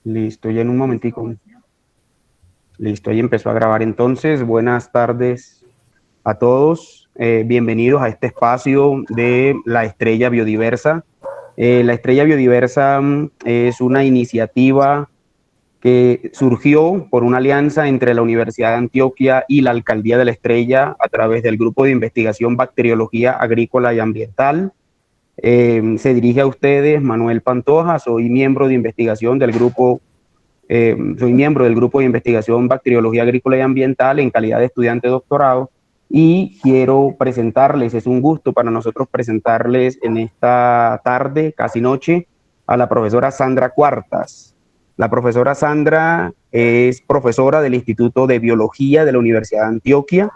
Listo, ya en un momentico. Listo, ahí empezó a grabar entonces. Buenas tardes a todos. Bienvenidos a este espacio de la Estrella Biodiversa. La Estrella Biodiversa es una iniciativa que surgió por una alianza entre la Universidad de Antioquia y la Alcaldía de la Estrella a través del Grupo de Investigación Bacteriología Agrícola y Ambiental. Se dirige a ustedes Manuel Pantoja, soy miembro de investigación del grupo soy miembro del Grupo de Investigación Bacteriología Agrícola y Ambiental en calidad de estudiante de doctorado y quiero presentarles, es un gusto para nosotros presentarles en esta tarde, casi noche, a la profesora Sandra Cuartas. La profesora Sandra es profesora del Instituto de Biología de la Universidad de Antioquia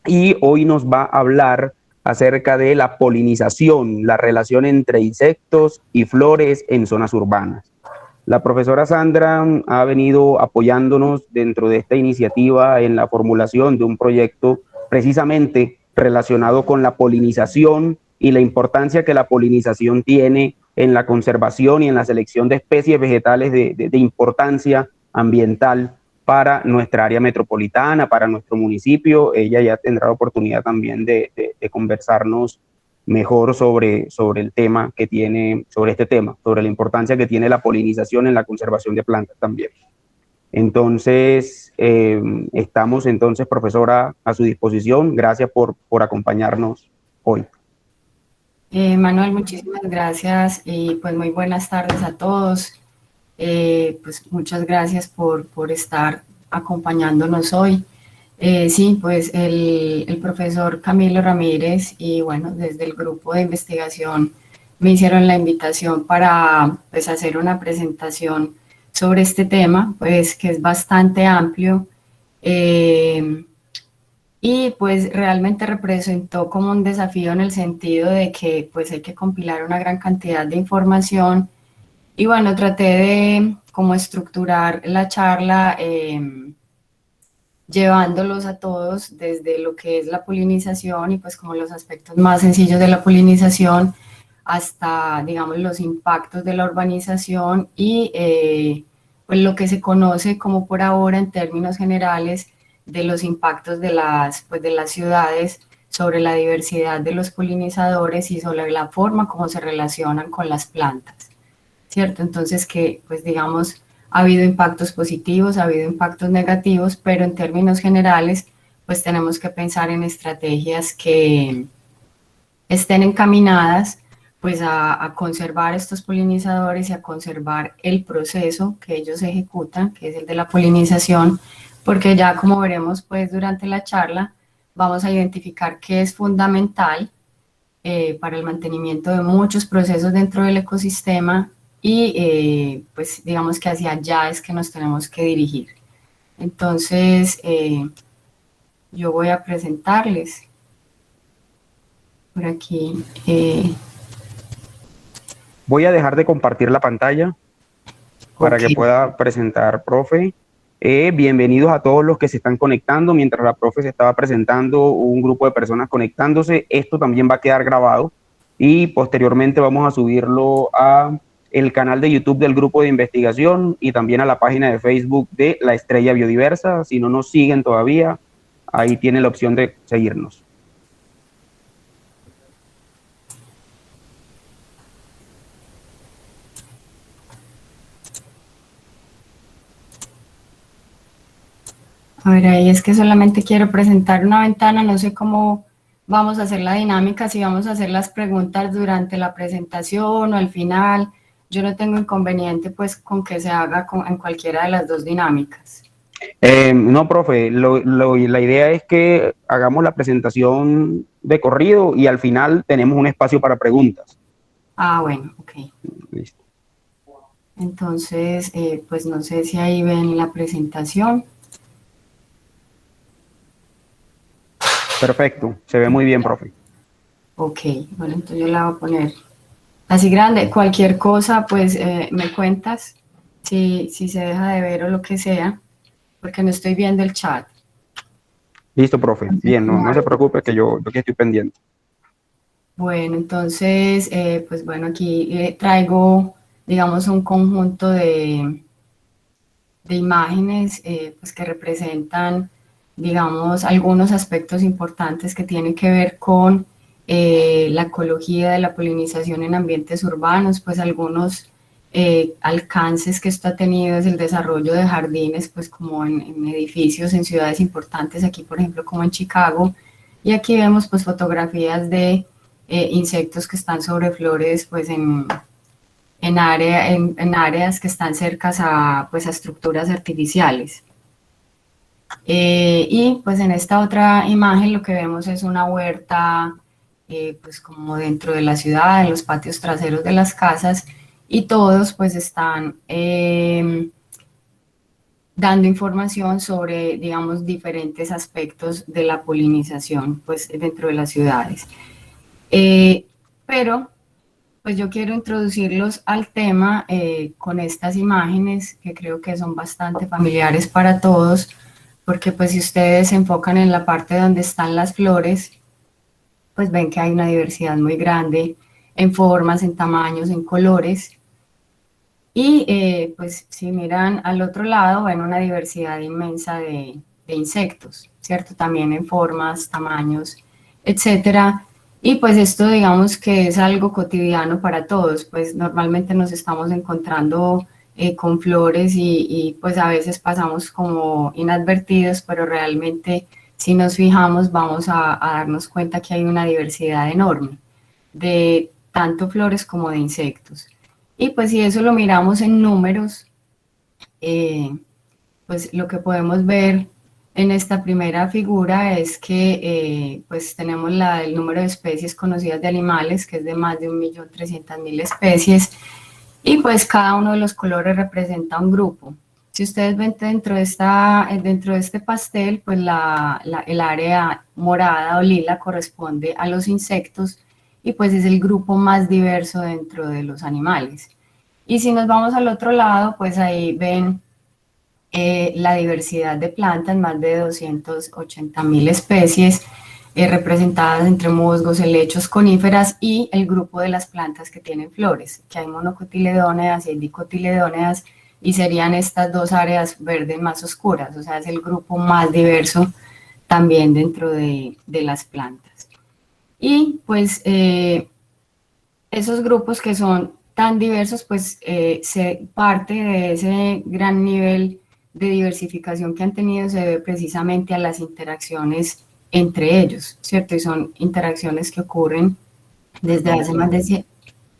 y hoy nos va a hablar acerca de la polinización, la relación entre insectos y flores en zonas urbanas. La profesora Sandra ha venido apoyándonos dentro de esta iniciativa en la formulación de un proyecto precisamente relacionado con la polinización y la importancia que la polinización tiene en la conservación y en la selección de especies vegetales de importancia ambiental para nuestra área metropolitana, para nuestro municipio. Ella ya tendrá la oportunidad también de conversarnos mejor sobre el tema que tiene, sobre este tema, sobre la importancia que tiene la polinización en la conservación de plantas también. Entonces, estamos entonces, profesora, a su disposición. Gracias por acompañarnos hoy. Manuel, muchísimas gracias y pues muy buenas tardes a todos. Pues muchas gracias por estar acompañándonos hoy. Sí, pues el profesor Camilo Ramírez y bueno, desde el grupo de investigación me hicieron la invitación para pues hacer una presentación sobre este tema, pues que es bastante amplio. Y pues realmente representó como un desafío en el sentido de que pues hay que compilar una gran cantidad de información y bueno, traté de como estructurar la charla llevándolos a todos desde lo que es la polinización y pues como los aspectos más sencillos de la polinización hasta digamos los impactos de la urbanización y pues lo que se conoce como por ahora en términos generales de los impactos pues de las ciudades sobre la diversidad de los polinizadores y sobre la forma como se relacionan con las plantas, ¿cierto? Entonces que, pues digamos, ha habido impactos positivos, ha habido impactos negativos, pero en términos generales, pues tenemos que pensar en estrategias que estén encaminadas pues a conservar estos polinizadores y a conservar el proceso que ellos ejecutan, que es el de la polinización, porque ya como veremos pues durante la charla, vamos a identificar qué es fundamental para el mantenimiento de muchos procesos dentro del ecosistema y pues digamos que hacia allá es que nos tenemos que dirigir. Entonces, yo voy a presentarles por aquí. Voy a dejar de compartir la pantalla para que Ok. pueda presentar, profe. Bienvenidos a todos los que se están conectando. Mientras la profe se estaba presentando, un grupo de personas conectándose. Esto también va a quedar grabado y posteriormente vamos a subirlo a el canal de YouTube del grupo de investigación y también a la página de Facebook de La Estrella Biodiversa. Si no nos siguen todavía, ahí tienen la opción de seguirnos. A ver, ahí es que solamente quiero presentar una ventana, no sé cómo vamos a hacer la dinámica, si vamos a hacer las preguntas durante la presentación o al final. Yo no tengo inconveniente pues con que se haga en cualquiera de las dos dinámicas. No, profe, la idea es que hagamos la presentación de corrido y al final tenemos un espacio para preguntas. Ah, bueno, ok. Listo. Entonces, pues no sé si ahí ven la presentación. Perfecto, se ve muy bien, profe. Ok, bueno, entonces yo la voy a poner así grande. Cualquier cosa, pues me cuentas si se deja de ver o lo que sea, porque no estoy viendo el chat. Listo, profe. Bien, no se preocupe que yo aquí estoy pendiente. Bueno, entonces, pues bueno, aquí traigo, digamos, un conjunto de imágenes pues que representan, digamos, algunos aspectos importantes que tienen que ver con la ecología de la polinización en ambientes urbanos, pues algunos alcances que esto ha tenido es el desarrollo de jardines, pues como en edificios en ciudades importantes, aquí por ejemplo como en Chicago, y aquí vemos pues fotografías de insectos que están sobre flores pues en áreas que están cercas a, pues, a estructuras artificiales. Y pues en esta otra imagen lo que vemos es una huerta pues como dentro de la ciudad, en los patios traseros de las casas, y todos pues están dando información sobre, digamos, diferentes aspectos de la polinización pues dentro de las ciudades. Pero pues yo quiero introducirlos al tema con estas imágenes que creo que son bastante familiares para todos, porque pues si ustedes se enfocan en la parte donde están las flores, pues ven que hay una diversidad muy grande en formas, en tamaños, en colores. Y pues si miran al otro lado, ven una diversidad inmensa de insectos, ¿cierto? También en formas, tamaños, etcétera. Y pues esto digamos que es algo cotidiano para todos, pues normalmente nos estamos encontrando con flores pues a veces pasamos como inadvertidos, pero realmente si nos fijamos vamos a darnos cuenta que hay una diversidad enorme de tanto flores como de insectos. Y pues si eso lo miramos en números, pues lo que podemos ver en esta primera figura es que pues tenemos el número de especies conocidas de animales, que es de más de 1.300.000 especies, y pues cada uno de los colores representa un grupo. Si ustedes ven dentro de este pastel, pues el área morada o lila corresponde a los insectos y pues es el grupo más diverso dentro de los animales. Y si nos vamos al otro lado, pues ahí ven la diversidad de plantas, más de 280.000 especies representadas entre musgos, helechos, coníferas y el grupo de las plantas que tienen flores, que hay monocotiledóneas y hay dicotiledóneas, y serían estas dos áreas verdes más oscuras, o sea, es el grupo más diverso también dentro de las plantas. Y pues esos grupos que son tan diversos, pues se parte de ese gran nivel de diversificación que han tenido, se debe precisamente a las interacciones entre ellos, ¿cierto? Y son interacciones que ocurren desde hace más de 100...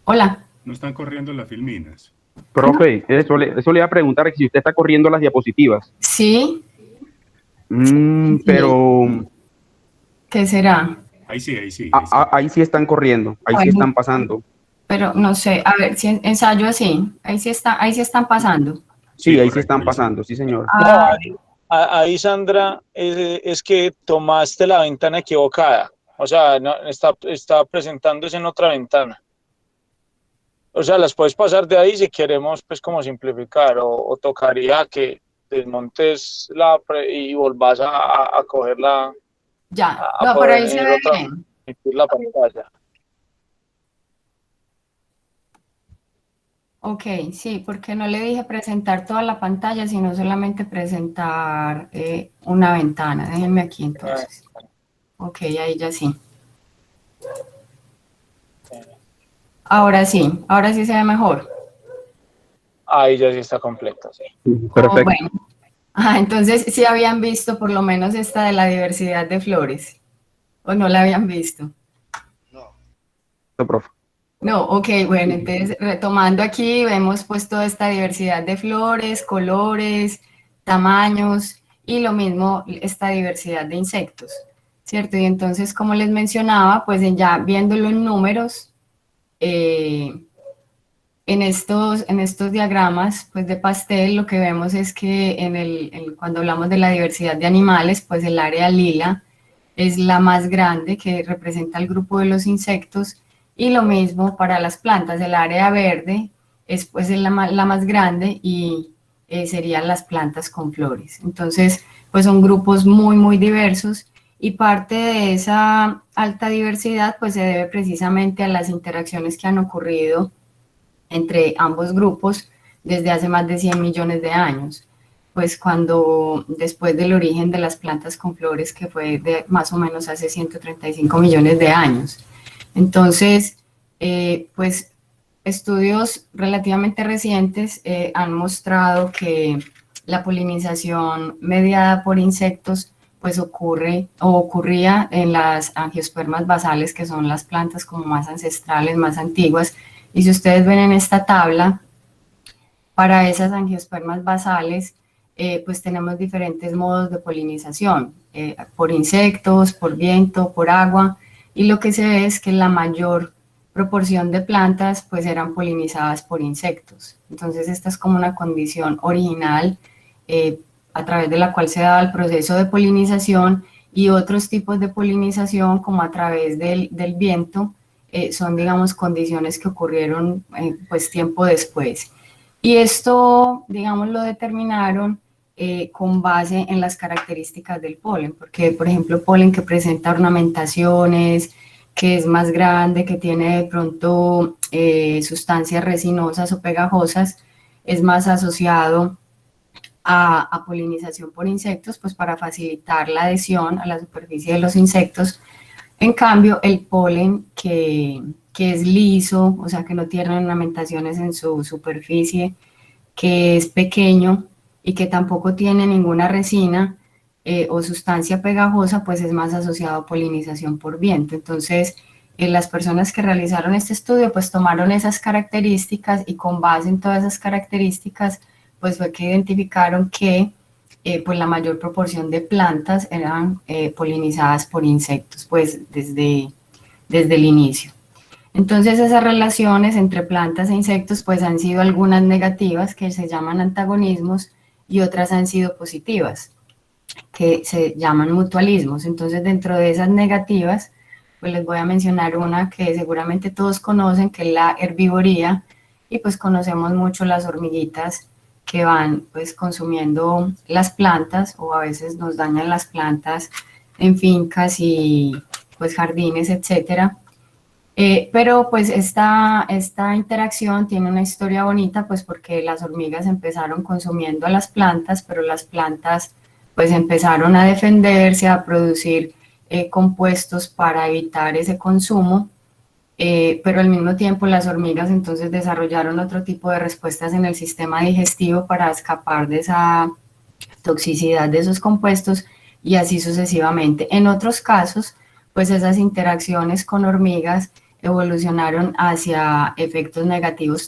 Hola. No están corriendo las filminas. Profe, eso le iba a preguntar si usted está corriendo las diapositivas. Sí. Pero... ¿Qué será? Ahí sí, ahí sí. Ahí sí están corriendo, ahí sí están pasando. Pero no sé, a ver, si ensayo así, ahí sí están pasando. Sí, ahí sí están pasando, sí señor. Ahí Sandra, es que tomaste la ventana equivocada, o sea, no, está presentándose en otra ventana. O sea, las puedes pasar de ahí si queremos, pues, como simplificar, o tocaría que desmontes y volvás a cogerla. Ya, no, por ahí se ve bien. La pantalla. Ok, sí, porque no le dije presentar toda la pantalla, sino solamente presentar una ventana. Déjenme aquí entonces. Ok, ahí ya sí. Ahora sí se ve mejor. Ahí ya sí está completa, sí. Perfecto. Oh, bueno. Entonces sí habían visto por lo menos esta de la diversidad de flores, ¿o no la habían visto? No, profe. No, ok, bueno, entonces retomando aquí, vemos pues toda esta diversidad de flores, colores, tamaños y lo mismo esta diversidad de insectos, ¿cierto? Y entonces, como les mencionaba, pues ya viéndolo en números, en estos diagramas pues, de pastel, lo que vemos es que cuando hablamos de la diversidad de animales, pues el área lila es la más grande, que representa el grupo de los insectos, y lo mismo para las plantas, el área verde es pues la más grande y serían las plantas con flores. Entonces, pues son grupos muy, muy diversos, y parte de esa alta diversidad pues se debe precisamente a las interacciones que han ocurrido entre ambos grupos desde hace más de 100 millones de años. pues cuando después del origen de las plantas con flores, que fue de más o menos hace 135 millones de años. Entonces, pues estudios relativamente recientes han mostrado que la polinización mediada por insectos pues ocurre o ocurría en las angiospermas basales, que son las plantas como más ancestrales, más antiguas. Y si ustedes ven en esta tabla, para esas angiospermas basales, pues tenemos diferentes modos de polinización, por insectos, por viento, por agua, y lo que se ve es que la mayor proporción de plantas pues eran polinizadas por insectos. Entonces esta es como una condición original a través de la cual se daba el proceso de polinización, y otros tipos de polinización como a través del viento son, digamos, condiciones que ocurrieron pues tiempo después. Y esto, digamos, lo determinaron con base en las características del polen, porque, por ejemplo, polen que presenta ornamentaciones, que es más grande, que tiene de pronto sustancias resinosas o pegajosas, es más asociado a polinización por insectos, pues para facilitar la adhesión a la superficie de los insectos. En cambio, el polen que es liso, o sea, que no tiene ornamentaciones en su superficie, que es pequeño y que tampoco tiene ninguna resina o sustancia pegajosa, pues es más asociado a polinización por viento. Entonces, las personas que realizaron este estudio, pues tomaron esas características, y con base en todas esas características, pues fue que identificaron que pues la mayor proporción de plantas eran polinizadas por insectos, pues desde el inicio. Entonces esas relaciones entre plantas e insectos pues han sido algunas negativas, que se llaman antagonismos, y otras han sido positivas, que se llaman mutualismos. Entonces dentro de esas negativas pues les voy a mencionar una que seguramente todos conocen, que es la herbivoría, y pues conocemos mucho las hormiguitas que van pues consumiendo las plantas, o a veces nos dañan las plantas en fincas y pues jardines, etcétera. Pero pues esta interacción tiene una historia bonita, pues porque las hormigas empezaron consumiendo a las plantas, pero las plantas pues empezaron a defenderse, a producir compuestos para evitar ese consumo, pero al mismo tiempo las hormigas entonces desarrollaron otro tipo de respuestas en el sistema digestivo para escapar de esa toxicidad de esos compuestos, y así sucesivamente. En otros casos, pues esas interacciones con hormigas evolucionaron hacia efectos negativos,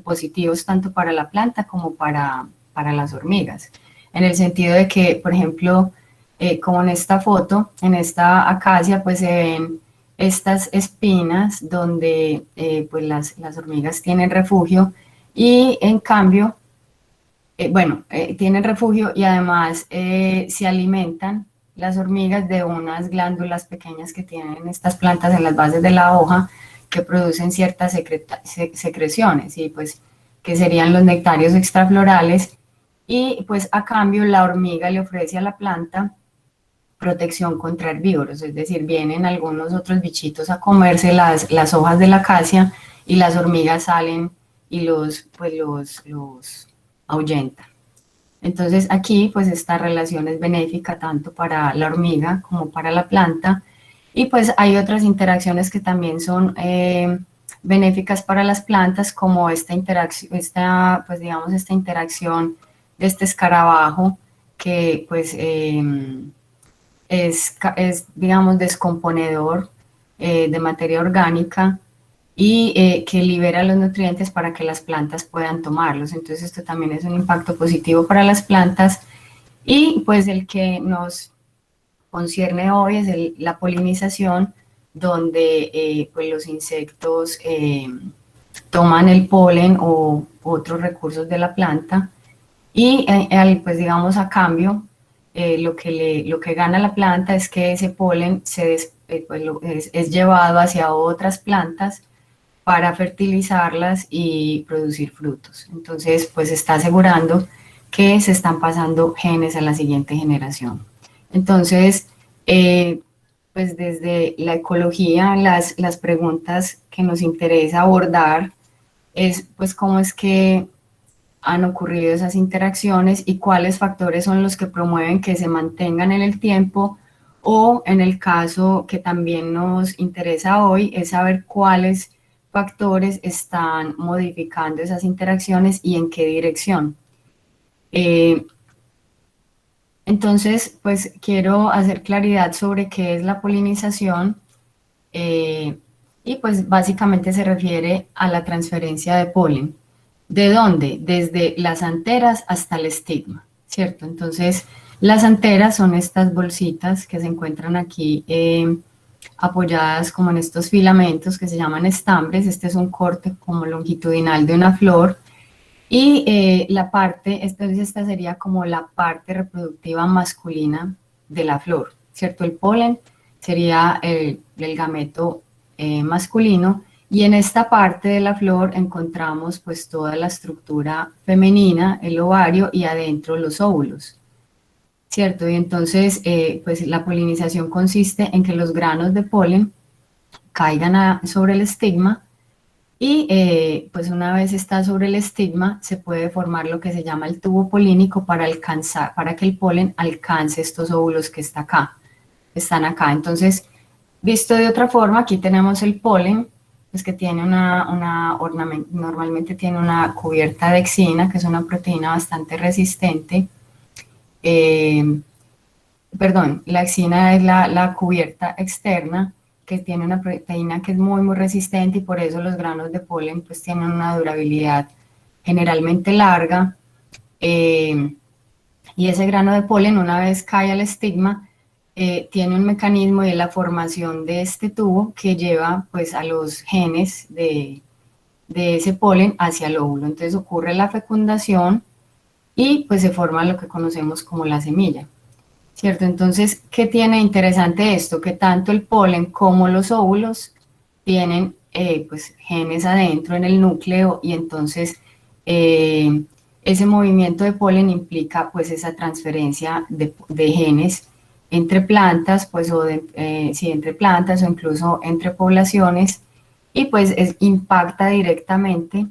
positivos tanto para la planta como para las hormigas, en el sentido de que, por ejemplo, como en esta foto, en esta acacia, pues se ven estas espinas donde pues las hormigas tienen refugio, y en cambio, tienen refugio, y además se alimentan las hormigas de unas glándulas pequeñas que tienen estas plantas en las bases de la hoja, que producen ciertas secreciones, y pues que serían los nectarios extraflorales, y pues a cambio la hormiga le ofrece a la planta protección contra herbívoros, es decir, vienen algunos otros bichitos a comerse las hojas de la acacia, y las hormigas salen y los ahuyenta. Entonces aquí pues esta relación es benéfica tanto para la hormiga como para la planta, y pues hay otras interacciones que también son benéficas para las plantas, como esta interacción de este escarabajo que pues es digamos descomponedor de materia orgánica, y que libera los nutrientes para que las plantas puedan tomarlos. Entonces esto también es un impacto positivo para las plantas. Y pues el que nos concierne hoy es la polinización, donde pues los insectos toman el polen o otros recursos de la planta, y pues digamos a cambio lo que gana la planta es que ese polen es llevado hacia otras plantas para fertilizarlas y producir frutos. Entonces, pues está asegurando que se están pasando genes a la siguiente generación. Entonces, pues desde la ecología, las preguntas que nos interesa abordar es, pues, cómo es que han ocurrido esas interacciones y cuáles factores son los que promueven que se mantengan en el tiempo, o en el caso que también nos interesa hoy es saber cuáles factores están modificando esas interacciones y en qué dirección. Entonces, pues quiero hacer claridad sobre qué es la polinización, y pues básicamente se refiere a la transferencia de polen. ¿De dónde? Desde las anteras hasta el estigma, ¿cierto? Entonces, las anteras son estas bolsitas que se encuentran aquí apoyadas como en estos filamentos que se llaman estambres. Este es un corte como longitudinal de una flor. Y la parte, entonces esta sería como la parte reproductiva masculina de la flor, ¿cierto? El polen sería el gameto masculino, y en esta parte de la flor encontramos pues toda la estructura femenina, el ovario, y adentro los óvulos, ¿cierto? Y entonces pues la polinización consiste en que los granos de polen caigan sobre el estigma, y pues una vez está sobre el estigma se puede formar lo que se llama el tubo polínico para que el polen alcance estos óvulos que están acá. Entonces, visto de otra forma, aquí tenemos el polen, pues que tiene normalmente tiene una cubierta de exina, que es una proteína bastante resistente. La exina es la cubierta externa, que tiene una proteína que es muy, muy resistente, y por eso los granos de polen pues tienen una durabilidad generalmente larga. Y ese grano de polen, una vez cae al estigma, tiene un mecanismo de la formación de este tubo que lleva pues a los genes de ese polen hacia el óvulo. Entonces ocurre la fecundación y pues se forma lo que conocemos como la semilla, ¿cierto? Entonces, ¿qué tiene interesante esto? Que tanto el polen como los óvulos tienen pues genes adentro en el núcleo, y entonces ese movimiento de polen implica pues esa transferencia de genes entre plantas, pues entre plantas o incluso entre poblaciones, y pues impacta directamente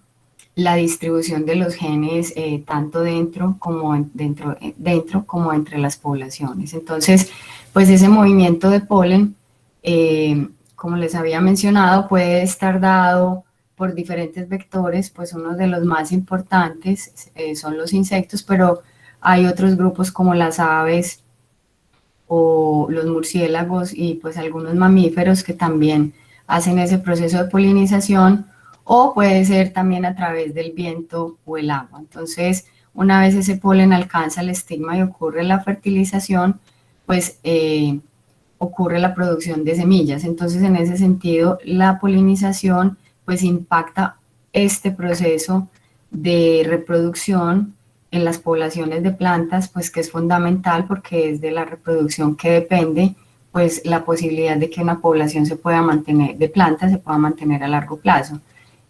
la distribución de los genes tanto dentro como entre las poblaciones. Entonces, pues ese movimiento de polen, como les había mencionado, puede estar dado por diferentes vectores. Pues uno de los más importantes son los insectos, pero hay otros grupos como las aves o los murciélagos y pues algunos mamíferos que también hacen ese proceso de polinización, o puede ser también a través del viento o el agua. Entonces, una vez ese polen alcanza el estigma y ocurre la fertilización, pues ocurre la producción de semillas. Entonces, en ese sentido, la polinización pues impacta este proceso de reproducción en las poblaciones de plantas, pues que es fundamental, porque es de la reproducción que depende pues la posibilidad de que una población de plantas se pueda mantener a largo plazo.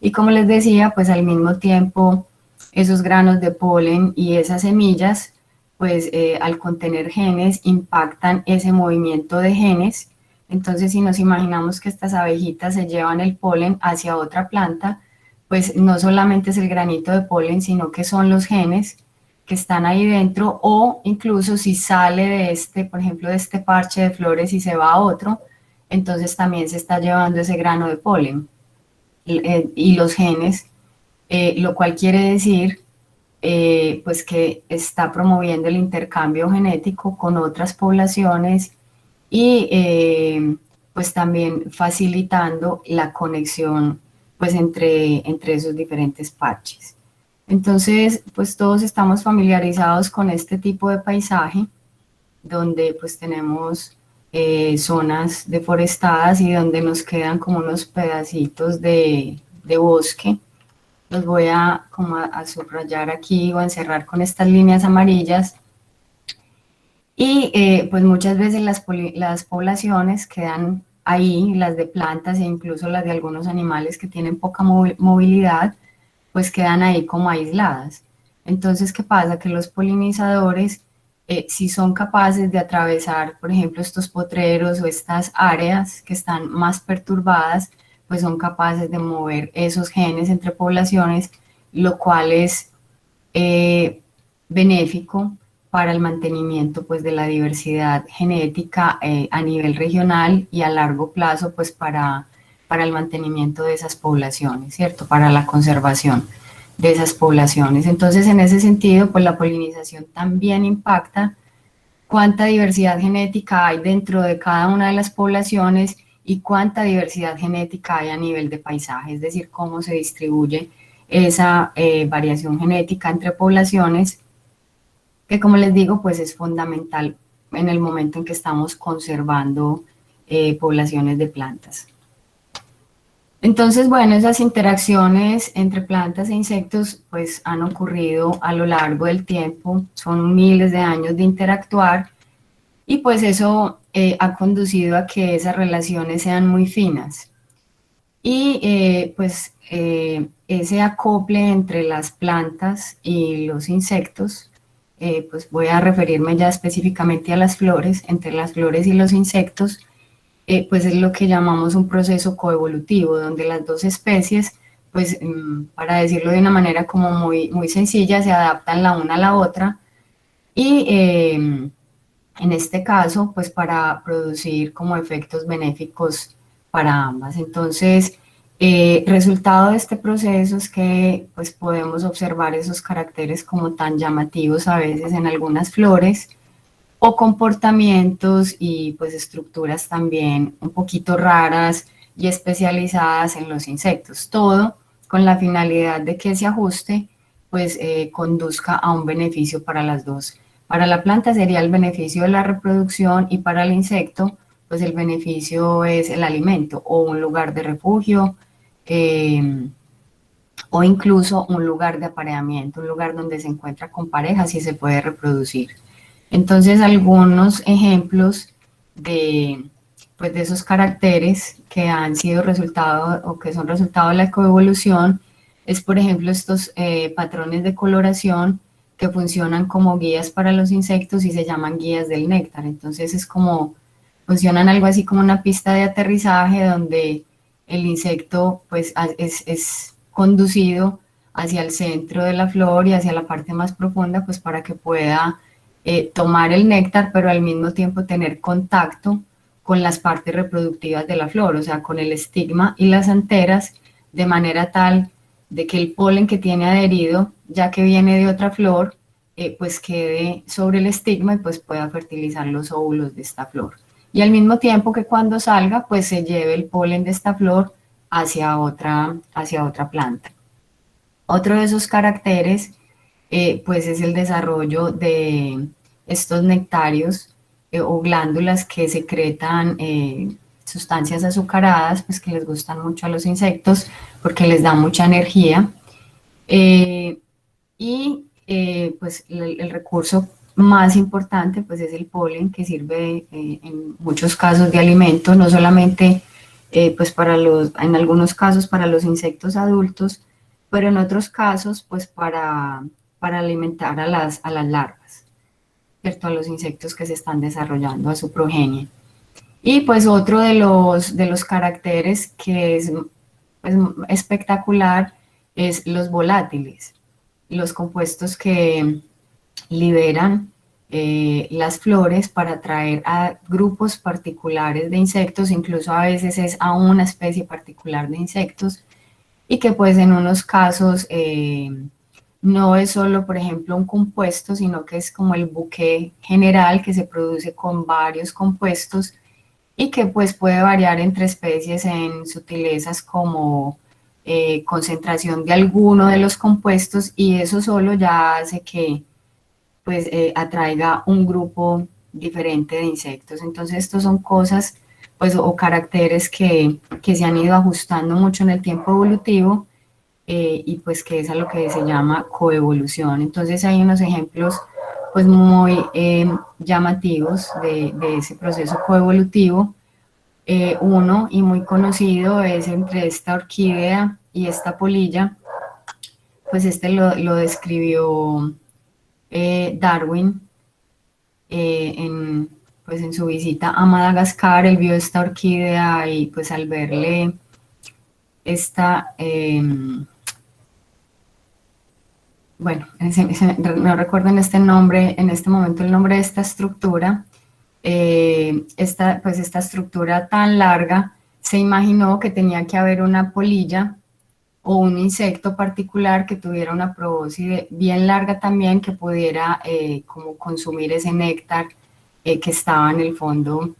Y como les decía, pues al mismo tiempo esos granos de polen y esas semillas, pues al contener genes, impactan ese movimiento de genes. Entonces, si nos imaginamos que estas abejitas se llevan el polen hacia otra planta, pues no solamente es el granito de polen, sino que son los genes que están ahí dentro, o incluso si sale de por ejemplo, de este parche de flores y se va a otro, entonces también se está llevando ese grano de polen y los genes, lo cual quiere decir pues que está promoviendo el intercambio genético con otras poblaciones, y pues también facilitando la conexión pues entre esos diferentes parches. Entonces, pues todos estamos familiarizados con este tipo de paisaje, donde pues tenemos zonas deforestadas y donde nos quedan como unos pedacitos de bosque. Los voy a subrayar aquí o a encerrar con estas líneas amarillas. Y pues muchas veces las poblaciones quedan ahí, las de plantas e incluso las de algunos animales que tienen poca movilidad, pues quedan ahí como aisladas. Entonces, ¿qué pasa? Que los polinizadores, si son capaces de atravesar, por ejemplo, estos potreros o estas áreas que están más perturbadas, pues son capaces de mover esos genes entre poblaciones, lo cual es benéfico para el mantenimiento pues, de la diversidad genética a nivel regional y a largo plazo pues, para el mantenimiento de esas poblaciones, ¿cierto? Para la conservación de esas poblaciones. Entonces, en ese sentido, pues la polinización también impacta cuánta diversidad genética hay dentro de cada una de las poblaciones y cuánta diversidad genética hay a nivel de paisaje, es decir, cómo se distribuye esa variación genética entre poblaciones, que como les digo, pues es fundamental en el momento en que estamos conservando poblaciones de plantas. Entonces, bueno, esas interacciones entre plantas e insectos pues han ocurrido a lo largo del tiempo, son miles de años de interactuar y pues eso ha conducido a que esas relaciones sean muy finas. Y ese acople entre las plantas y los insectos, pues voy a referirme ya específicamente a las flores, entre las flores y los insectos, pues es lo que llamamos un proceso coevolutivo, donde las dos especies, pues para decirlo de una manera como muy sencilla, se adaptan la una a la otra y en este caso, pues para producir como efectos benéficos para ambas. Entonces, resultado de este proceso es que pues podemos observar esos caracteres como tan llamativos a veces en algunas flores, o comportamientos y pues estructuras también un poquito raras y especializadas en los insectos. Todo con la finalidad de que ese ajuste pues conduzca a un beneficio para las dos. Para la planta sería el beneficio de la reproducción y para el insecto pues el beneficio es el alimento o un lugar de refugio o incluso un lugar de apareamiento, un lugar donde se encuentra con parejas y se puede reproducir. Entonces, algunos ejemplos pues de esos caracteres que han sido resultado o que son resultado de la coevolución es, por ejemplo, estos patrones de coloración que funcionan como guías para los insectos y se llaman guías del néctar. Entonces, funcionan algo así como una pista de aterrizaje donde el insecto pues, es conducido hacia el centro de la flor y hacia la parte más profunda pues, para que pueda tomar el néctar, pero al mismo tiempo tener contacto con las partes reproductivas de la flor, o sea, con el estigma y las anteras, de manera tal de que el polen que tiene adherido, ya que viene de otra flor, pues quede sobre el estigma y pues pueda fertilizar los óvulos de esta flor. Y al mismo tiempo que cuando salga, pues se lleve el polen de esta flor hacia otra planta. Otro de esos caracteres pues es el desarrollo de estos nectarios o glándulas que secretan sustancias azucaradas, pues que les gustan mucho a los insectos porque les da mucha energía. Pues el recurso más importante pues es el polen, que sirve en muchos casos de alimento, no solamente pues en algunos casos para los insectos adultos, pero en otros casos pues para alimentar a las larvas, ¿cierto? A los insectos que se están desarrollando, a su progenie. Y pues otro de los caracteres que es pues, espectacular es los volátiles, los compuestos que liberan las flores para atraer a grupos particulares de insectos, incluso a veces es a una especie particular de insectos, y que pues en unos casos no es solo, por ejemplo, un compuesto, sino que es como el buque general que se produce con varios compuestos y que pues puede variar entre especies en sutilezas como concentración de alguno de los compuestos, y eso solo ya hace que pues atraiga un grupo diferente de insectos. Entonces estos son cosas pues o caracteres que se han ido ajustando mucho en el tiempo evolutivo y pues que es a lo que se llama coevolución. Entonces hay unos ejemplos pues muy llamativos de ese proceso coevolutivo. Uno y muy conocido es entre esta orquídea y esta polilla, pues lo describió Darwin pues en su visita a Madagascar. Él vio esta orquídea y pues al verle esta bueno, no recuerdo en este momento el nombre de esta estructura. Pues esta estructura tan larga, se imaginó que tenía que haber una polilla o un insecto particular que tuviera una probóscide bien larga también, que pudiera como consumir ese néctar que estaba en el fondo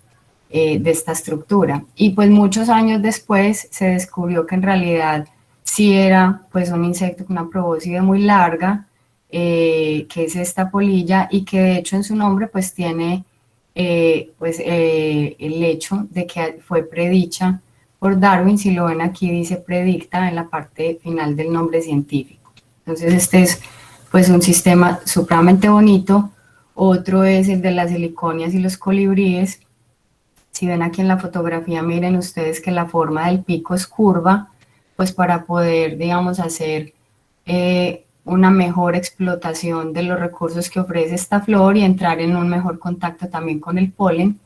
de esta estructura. Y pues muchos años después se descubrió que en realidad sí era pues un insecto con una probóscide muy larga, que es esta polilla, y que de hecho en su nombre pues tiene el hecho de que fue predicha por Darwin. Si lo ven aquí dice predicta en la parte final del nombre científico. Entonces este es pues un sistema supremamente bonito. Otro es el de las heliconias y los colibríes. Si ven aquí en la fotografía, miren ustedes que la forma del pico es curva, pues para poder, digamos, hacer una mejor explotación de los recursos que ofrece esta flor y entrar en un mejor contacto también con el polen.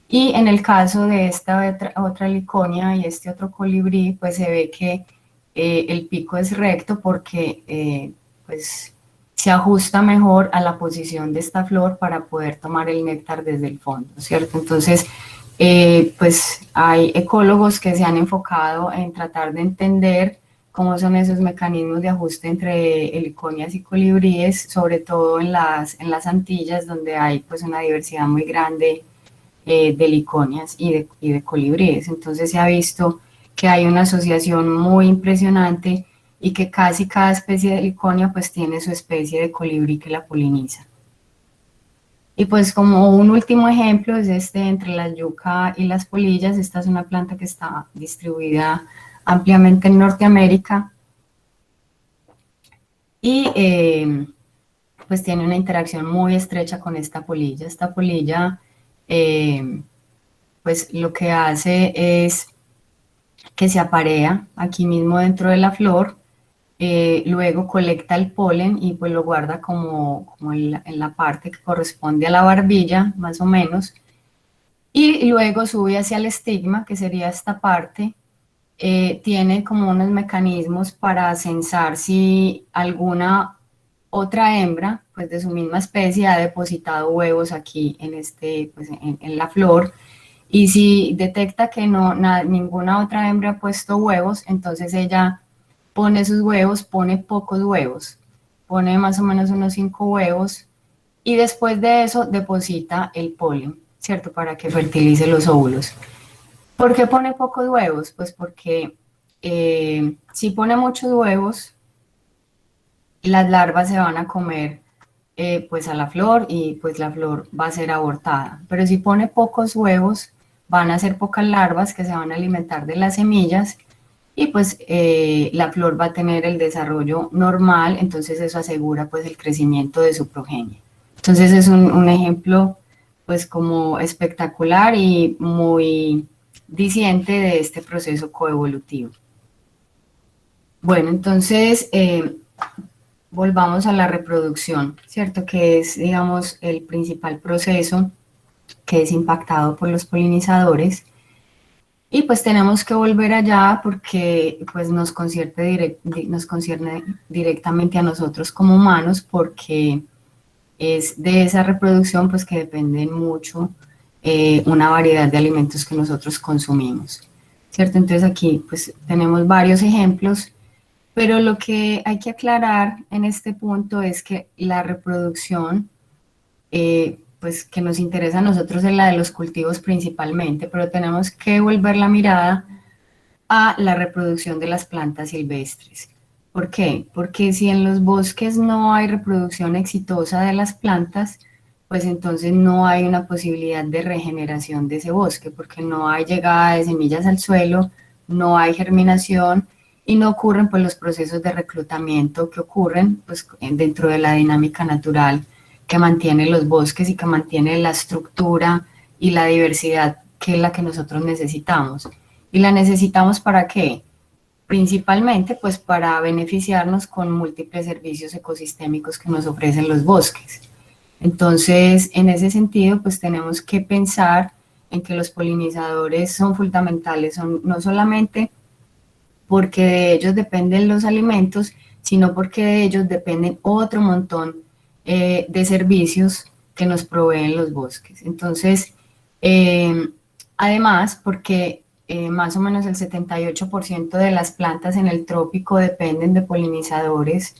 Y en el caso de esta otra heliconia y este otro colibrí, pues se ve que el pico es recto porque pues se ajusta mejor a la posición de esta flor para poder tomar el néctar desde el fondo, ¿cierto? Entonces, pues hay ecólogos que se han enfocado en tratar de entender cómo son esos mecanismos de ajuste entre heliconias y colibríes, sobre todo en las Antillas, donde hay pues una diversidad muy grande de heliconias y de colibríes. Entonces se ha visto que hay una asociación muy impresionante y que casi cada especie de heliconia pues tiene su especie de colibrí que la poliniza. Y pues como un último ejemplo es entre la yuca y las polillas. Esta es una planta que está distribuida ampliamente en Norteamérica y pues tiene una interacción muy estrecha con esta polilla. Esta polilla pues lo que hace es que se aparea aquí mismo dentro de la flor, luego colecta el polen y pues lo guarda como en la parte que corresponde a la barbilla, más o menos, y luego sube hacia el estigma, que sería esta parte. Tiene como unos mecanismos para censar si alguna otra hembra pues de su misma especie ha depositado huevos aquí pues, en la flor, y si detecta que ninguna otra hembra ha puesto huevos, entonces ella pone sus huevos, pone pocos huevos, pone más o menos unos 5 huevos, y después de eso deposita el polen, ¿cierto? Para que fertilice los óvulos. ¿Por qué pone pocos huevos? Pues porque si pone muchos huevos, las larvas se van a comer pues a la flor y pues la flor va a ser abortada. Pero si pone pocos huevos, van a ser pocas larvas que se van a alimentar de las semillas y pues la flor va a tener el desarrollo normal, entonces eso asegura pues el crecimiento de su progenie. Entonces es un ejemplo pues como espectacular y muy diciente de este proceso coevolutivo. Bueno, entonces volvamos a la reproducción, ¿cierto? Que es, digamos, el principal proceso que es impactado por los polinizadores. Y pues tenemos que volver allá porque pues nos concierne directamente a nosotros como humanos, porque es de esa reproducción pues que dependen mucho una variedad de alimentos que nosotros consumimos, ¿cierto? Entonces aquí pues tenemos varios ejemplos, pero lo que hay que aclarar en este punto es que la reproducción pues que nos interesa a nosotros es la de los cultivos principalmente, pero tenemos que volver la mirada a la reproducción de las plantas silvestres. ¿Por qué? Porque si en los bosques no hay reproducción exitosa de las plantas, pues entonces no hay una posibilidad de regeneración de ese bosque, porque no hay llegada de semillas al suelo, no hay germinación y no ocurren pues los procesos de reclutamiento que ocurren pues dentro de la dinámica natural que mantiene los bosques y que mantiene la estructura y la diversidad que es la que nosotros necesitamos. ¿Y la necesitamos para qué? Principalmente pues para beneficiarnos con múltiples servicios ecosistémicos que nos ofrecen los bosques. Entonces, en ese sentido, pues tenemos que pensar en que los polinizadores son fundamentales, no solamente porque de ellos dependen los alimentos, sino porque de ellos dependen otro montón de servicios que nos proveen los bosques. Entonces, además, porque más o menos el 78% de las plantas en el trópico dependen de polinizadores,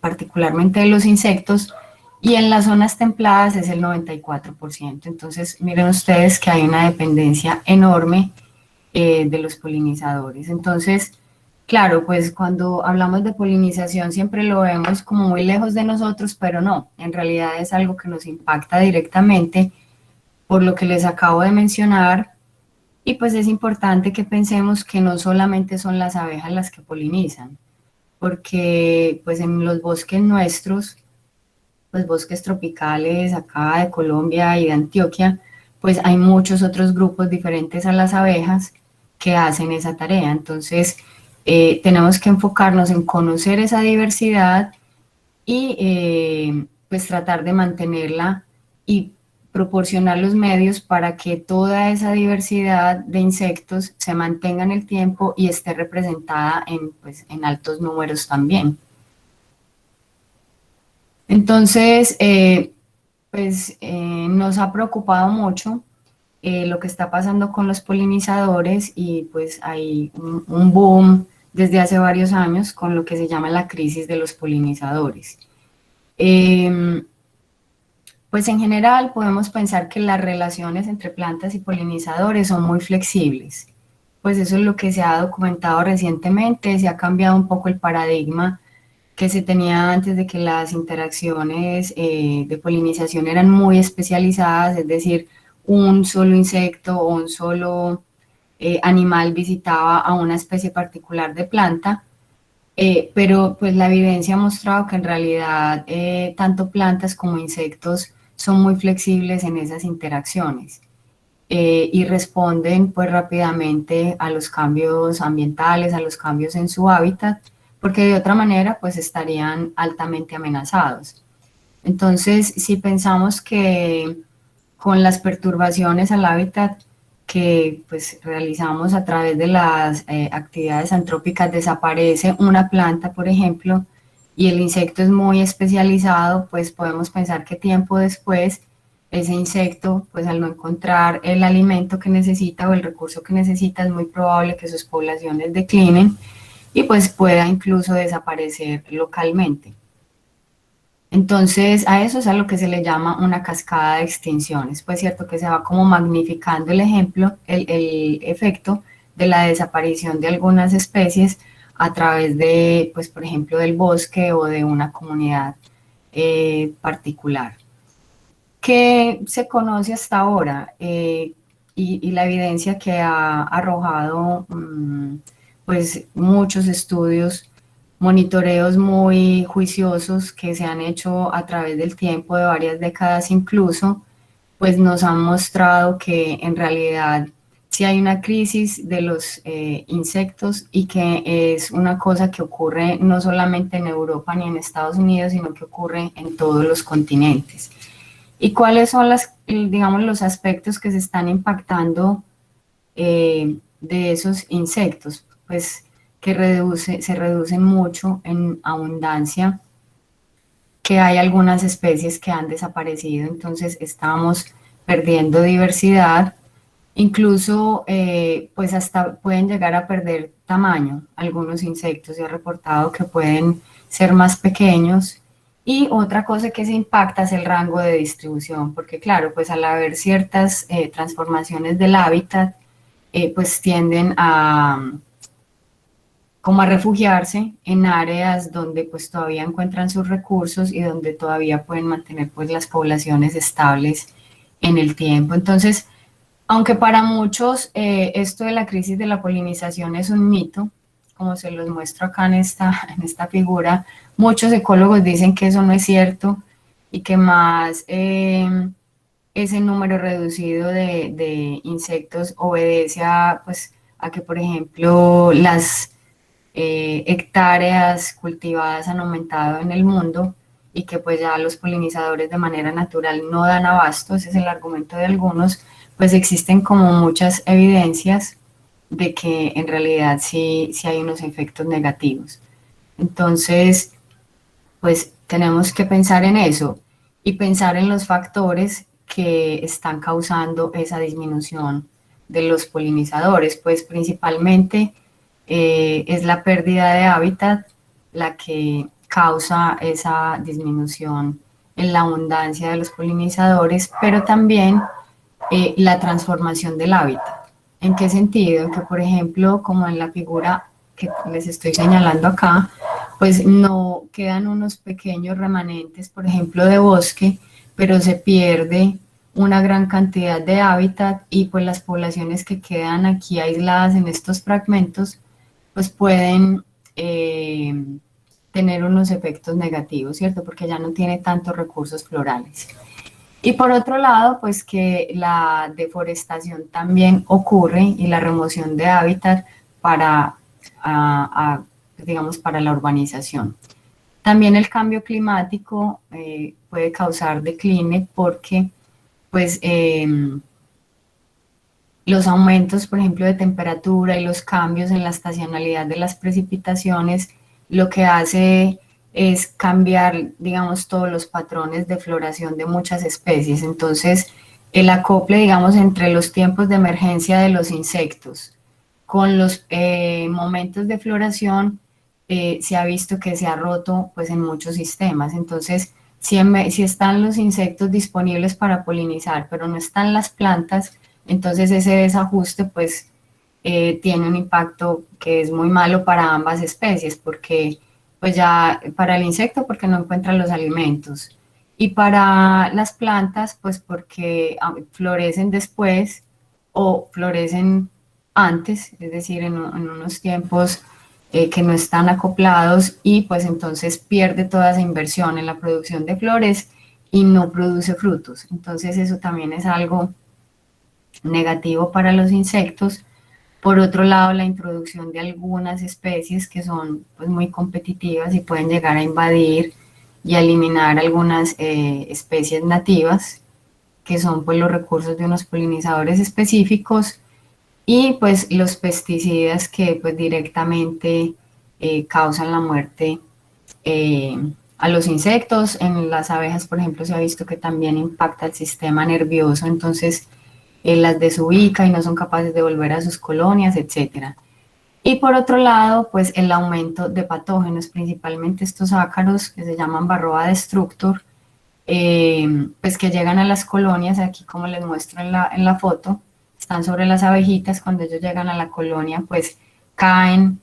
particularmente de los insectos, y en las zonas templadas es el 94%. Entonces, miren ustedes que hay una dependencia enorme de los polinizadores. Entonces, claro, pues cuando hablamos de polinización siempre lo vemos como muy lejos de nosotros, pero no, en realidad es algo que nos impacta directamente por lo que les acabo de mencionar, y pues es importante que pensemos que no solamente son las abejas las que polinizan, porque pues en los bosques nuestros, pues bosques tropicales acá de Colombia y de Antioquia, pues hay muchos otros grupos diferentes a las abejas que hacen esa tarea. Entonces, tenemos que enfocarnos en conocer esa diversidad y pues tratar de mantenerla y proporcionar los medios para que toda esa diversidad de insectos se mantenga en el tiempo y esté representada en, pues, en altos números también. Entonces, nos ha preocupado mucho lo que está pasando con los polinizadores, y pues hay un boom desde hace varios años con lo que se llama la crisis de los polinizadores. Pues en general podemos pensar que las relaciones entre plantas y polinizadores son muy flexibles. Pues eso es lo que se ha documentado recientemente. Se ha cambiado un poco el paradigma que se tenía antes, de que las interacciones de polinización eran muy especializadas, es decir, un solo insecto o un solo animal visitaba a una especie particular de planta, pero pues la evidencia ha mostrado que en realidad tanto plantas como insectos son muy flexibles en esas interacciones y responden pues rápidamente a los cambios ambientales, a los cambios en su hábitat, porque de otra manera pues estarían altamente amenazados. Entonces, si pensamos que con las perturbaciones al hábitat que pues realizamos a través de las actividades antrópicas, desaparece una planta, por ejemplo, y el insecto es muy especializado, pues podemos pensar que tiempo después ese insecto, pues al no encontrar el alimento que necesita o el recurso que necesita, es muy probable que sus poblaciones declinen y pues pueda incluso desaparecer localmente. Entonces, a eso es a lo que se le llama una cascada de extinciones. Pues cierto que se va como magnificando el ejemplo, el efecto de la desaparición de algunas especies a través de, pues por ejemplo, del bosque o de una comunidad particular. ¿Qué se conoce hasta ahora? Y la evidencia que ha arrojado pues muchos estudios, monitoreos muy juiciosos que se han hecho a través del tiempo, de varias décadas incluso, pues nos han mostrado que en realidad sí hay una crisis de los insectos, y que es una cosa que ocurre no solamente en Europa ni en Estados Unidos, sino que ocurre en todos los continentes. ¿Y cuáles son digamos, los aspectos que se están impactando de esos insectos? Pues que se reducen mucho en abundancia, que hay algunas especies que han desaparecido, entonces estamos perdiendo diversidad, incluso pues hasta pueden llegar a perder tamaño. Algunos insectos se ha reportado que pueden ser más pequeños. Y otra cosa que se impacta es el rango de distribución, porque claro, pues al haber ciertas transformaciones del hábitat, pues tienden como a refugiarse en áreas donde pues todavía encuentran sus recursos y donde todavía pueden mantener pues las poblaciones estables en el tiempo. Entonces, aunque para muchos esto de la crisis de la polinización es un mito, como se los muestro acá en esta figura, muchos ecólogos dicen que eso no es cierto y que más ese número reducido de insectos obedece pues, a que, por ejemplo, las hectáreas cultivadas han aumentado en el mundo y que pues ya los polinizadores de manera natural no dan abasto. Ese es el argumento de algunos. Pues existen como muchas evidencias de que en realidad sí hay unos efectos negativos. Entonces, pues tenemos que pensar en eso y pensar en los factores que están causando esa disminución de los polinizadores, pues principalmente es la pérdida de hábitat la que causa esa disminución en la abundancia de los polinizadores, pero también la transformación del hábitat. ¿En qué sentido? En que, por ejemplo, como en la figura que les estoy señalando acá, pues no quedan unos pequeños remanentes, por ejemplo, de bosque, pero se pierde una gran cantidad de hábitat y pues las poblaciones que quedan aquí aisladas en estos fragmentos, pues pueden tener unos efectos negativos, ¿cierto? Porque ya no tiene tantos recursos florales. Y por otro lado, pues que la deforestación también ocurre y la remoción de hábitat para, digamos, para la urbanización. También el cambio climático puede causar decline porque, pues, los aumentos, por ejemplo, de temperatura y los cambios en la estacionalidad de las precipitaciones, lo que hace es cambiar, digamos, todos los patrones de floración de muchas especies. Entonces, el acople, digamos, entre los tiempos de emergencia de los insectos con los momentos de floración, se ha visto que se ha roto pues, en muchos sistemas. Entonces, si están los insectos disponibles para polinizar, pero no están las plantas, entonces ese desajuste pues tiene un impacto que es muy malo para ambas especies, porque pues ya para el insecto porque no encuentra los alimentos y para las plantas pues porque florecen después o florecen antes, es decir, en unos tiempos que no están acoplados y pues entonces pierde toda esa inversión en la producción de flores y no produce frutos. Entonces eso también es algo negativo para los insectos. Por otro lado, la introducción de algunas especies que son pues, muy competitivas y pueden llegar a invadir y a eliminar algunas especies nativas, que son pues, los recursos de unos polinizadores específicos, y pues los pesticidas que pues, directamente causan la muerte a los insectos. En las abejas, por ejemplo, se ha visto que también impacta el sistema nervioso, entonces las desubica y no son capaces de volver a sus colonias, etcétera. Y por otro lado, pues el aumento de patógenos, principalmente estos ácaros que se llaman Varroa destructor, pues que llegan a las colonias, aquí como les muestro en la foto, están sobre las abejitas, cuando ellos llegan a la colonia, pues caen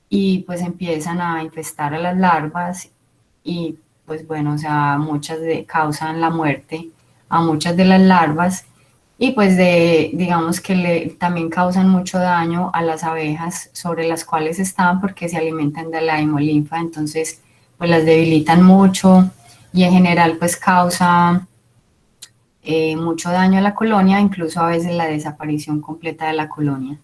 y pues empiezan a infestar a las larvas y pues bueno, o sea, causan la muerte a muchas de las larvas y pues digamos que también causan mucho daño a las abejas sobre las cuales están porque se alimentan de la hemolinfa, entonces pues las debilitan mucho y en general pues causa mucho daño a la colonia, incluso a veces la desaparición completa de la colonia.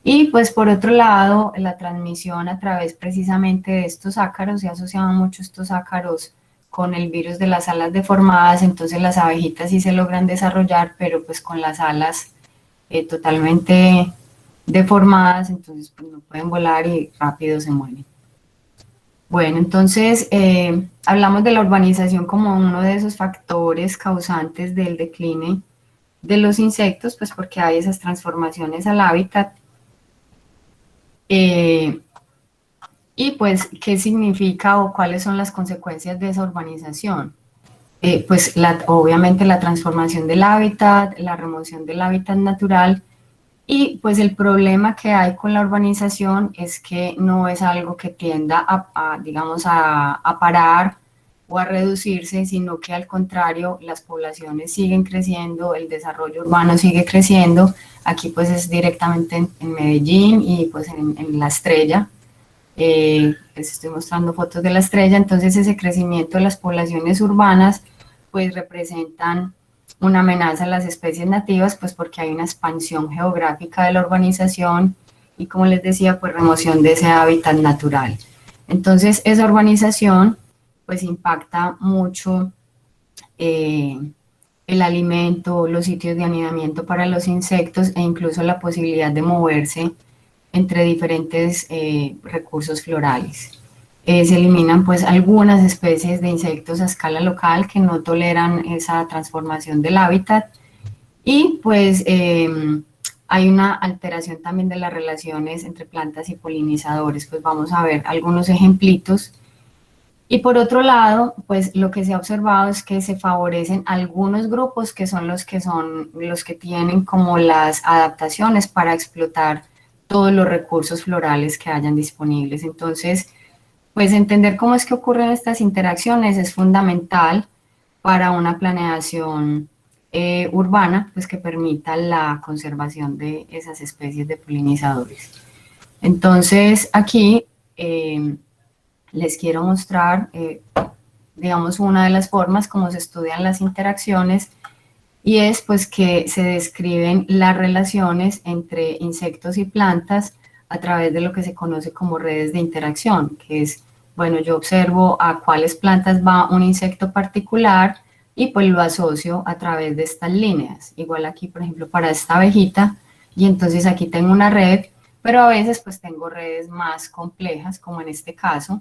Y pues por otro lado, la transmisión a través precisamente de estos ácaros, se asociaban mucho estos ácaros con el virus de las alas deformadas, entonces las abejitas sí se logran desarrollar, pero pues con las alas totalmente deformadas, entonces pues no pueden volar y rápido se mueren. Bueno, entonces hablamos de la urbanización como uno de esos factores causantes del decline de los insectos, pues porque hay esas transformaciones al hábitat. Y pues, ¿qué significa o cuáles son las consecuencias de esa urbanización? Pues obviamente la transformación del hábitat, la remoción del hábitat natural y pues el problema que hay con la urbanización es que no es algo que tienda digamos, a parar o a reducirse, sino que al contrario, las poblaciones siguen creciendo, el desarrollo urbano sigue creciendo. Aquí pues es directamente en Medellín y pues en La Estrella. Les estoy mostrando fotos de La Estrella, entonces ese crecimiento de las poblaciones urbanas pues representan una amenaza a las especies nativas, pues porque hay una expansión geográfica de la urbanización y como les decía, pues remoción de ese hábitat natural. Entonces esa urbanización pues impacta mucho el alimento, los sitios de anidamiento para los insectos e incluso la posibilidad de moverse entre diferentes recursos florales. Se eliminan pues algunas especies de insectos a escala local que no toleran esa transformación del hábitat y pues hay una alteración también de las relaciones entre plantas y polinizadores. Pues vamos a ver algunos ejemplitos. Y por otro lado, pues lo que se ha observado es que se favorecen algunos grupos que son los que tienen como las adaptaciones para explotar todos los recursos florales que hayan disponibles. Entonces, pues entender cómo es que ocurren estas interacciones es fundamental para una planeación urbana, pues que permita la conservación de esas especies de polinizadores. Entonces, aquí les quiero mostrar, digamos, una de las formas como se estudian las interacciones y es pues que se describen las relaciones entre insectos y plantas a través de lo que se conoce como redes de interacción, que es, bueno, yo observo a cuáles plantas va un insecto particular y pues lo asocio a través de estas líneas. Igual aquí, por ejemplo, para esta abejita, y entonces aquí tengo una red, pero a veces pues tengo redes más complejas, como en este caso,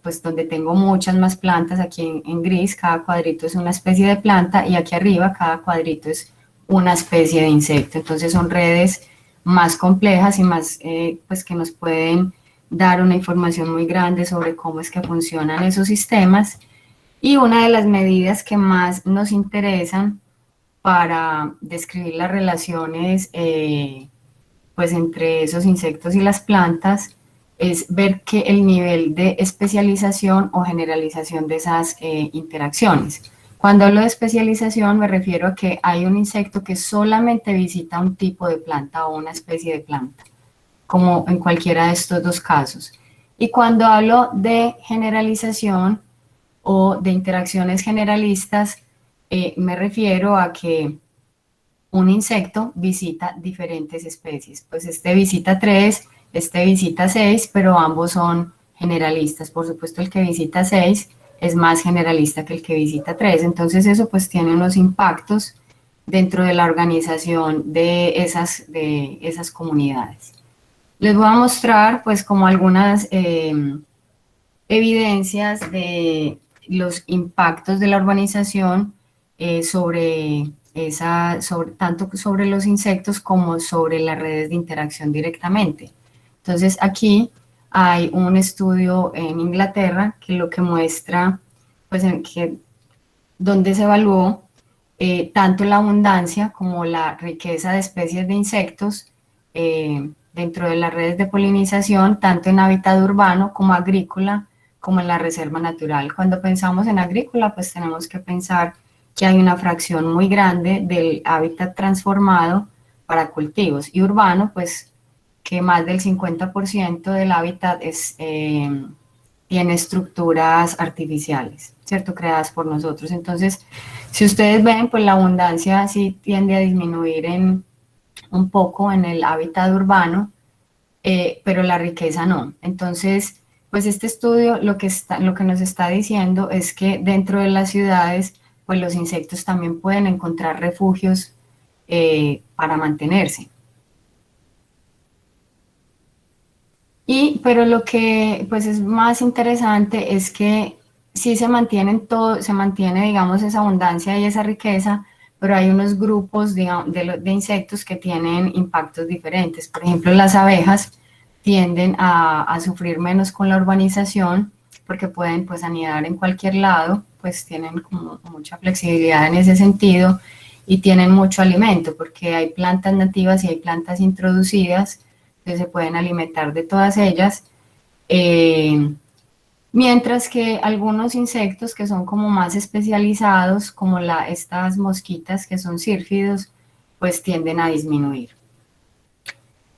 pues donde tengo muchas más plantas. Aquí en gris cada cuadrito es una especie de planta y aquí arriba cada cuadrito es una especie de insecto. Entonces son redes más complejas y más pues que nos pueden dar una información muy grande sobre cómo es que funcionan esos sistemas. Y una de las medidas que más nos interesan para describir las relaciones pues entre esos insectos y las plantas es ver que el nivel de especialización o generalización de esas interacciones. Cuando hablo de especialización me refiero a que hay un insecto que solamente visita un tipo de planta o una especie de planta, como en cualquiera de estos dos casos. Y cuando hablo de generalización o de interacciones generalistas, me refiero a que un insecto visita diferentes especies. Pues este visita 3, este visita 6, pero ambos son generalistas. Por supuesto, el que visita 6 es más generalista que el que visita 3. Entonces eso pues tiene unos impactos dentro de la organización de esas comunidades. Les voy a mostrar pues como algunas evidencias de los impactos de la urbanización tanto sobre los insectos como sobre las redes de interacción directamente. Entonces aquí hay un estudio en Inglaterra que lo que muestra, pues donde se evaluó tanto la abundancia como la riqueza de especies de insectos dentro de las redes de polinización, tanto en hábitat urbano como agrícola, como en la reserva natural. Cuando pensamos en agrícola, pues tenemos que pensar que hay una fracción muy grande del hábitat transformado para cultivos, y urbano, pues que más del 50% del hábitat tiene estructuras artificiales, ¿cierto? Creadas por nosotros. Entonces, si ustedes ven, pues la abundancia sí tiende a disminuir un poco en el hábitat urbano, pero la riqueza no. Entonces, pues este estudio lo que nos está diciendo es que dentro de las ciudades, pues los insectos también pueden encontrar refugios para mantenerse. Pero lo que pues es más interesante es que sí se mantiene, digamos, esa abundancia y esa riqueza, pero hay unos grupos de insectos que tienen impactos diferentes. Por ejemplo, las abejas tienden a sufrir menos con la urbanización porque pueden pues anidar en cualquier lado, pues tienen como mucha flexibilidad en ese sentido y tienen mucho alimento porque hay plantas nativas y hay plantas introducidas, entonces se pueden alimentar de todas ellas, mientras que algunos insectos que son como más especializados, como estas mosquitas que son sírfidos, pues tienden a disminuir.